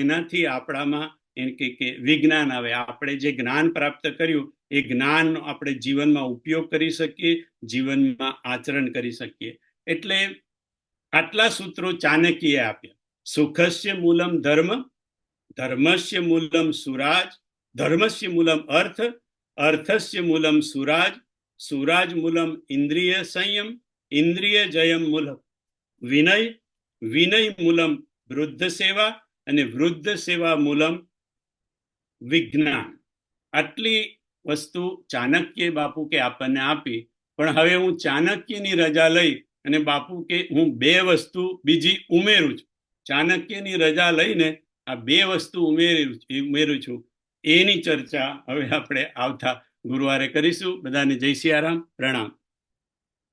એનાથી આપણામાં કે વિજ્ઞાન આવે. આપણે જે જ્ઞાન પ્રાપ્ત કર્યું એ જ્ઞાન આપણે જીવનમાં ઉપયોગ કરી શકીએ, જીવનમાં આચરણ કરી શકીએ. એટલે આટલા સૂત્રો ચાણક્યએ આપ્યા. સુખસ્ય મૂલમ ધર્મ, ધર્મસ્ય મૂલમ સુરાજ, ધર્મસ્ય મૂલમ અર્થ, અર્થસ્ય મૂલમ સુરાજ, સુરાજ મૂલમ ઇન્દ્રિય સંયમ, ઇન્દ્રિય જયમ મૂલમ વિનય, વિનય મૂલમ વૃદ્ધ સેવા, અને વૃદ્ધ સેવા મૂલમ વિજ્ઞાન. આટલી વસ્તુ ચાણક્ય બાપુ કે આપણને આપી. પણ હવે હું ચાણક્યની રજા લઈ અને બાપુ કે હું 2 વસ્તુ બીજી ઉમેરું છું. ચાણક્યની રજા લઈને આ 2 વસ્તુ ઉમેરું છું. એની ચર્ચા હવે આપણે આવતા ગુરુવારે કરીશું. બધાને જય સિયારામ, પ્રણામ.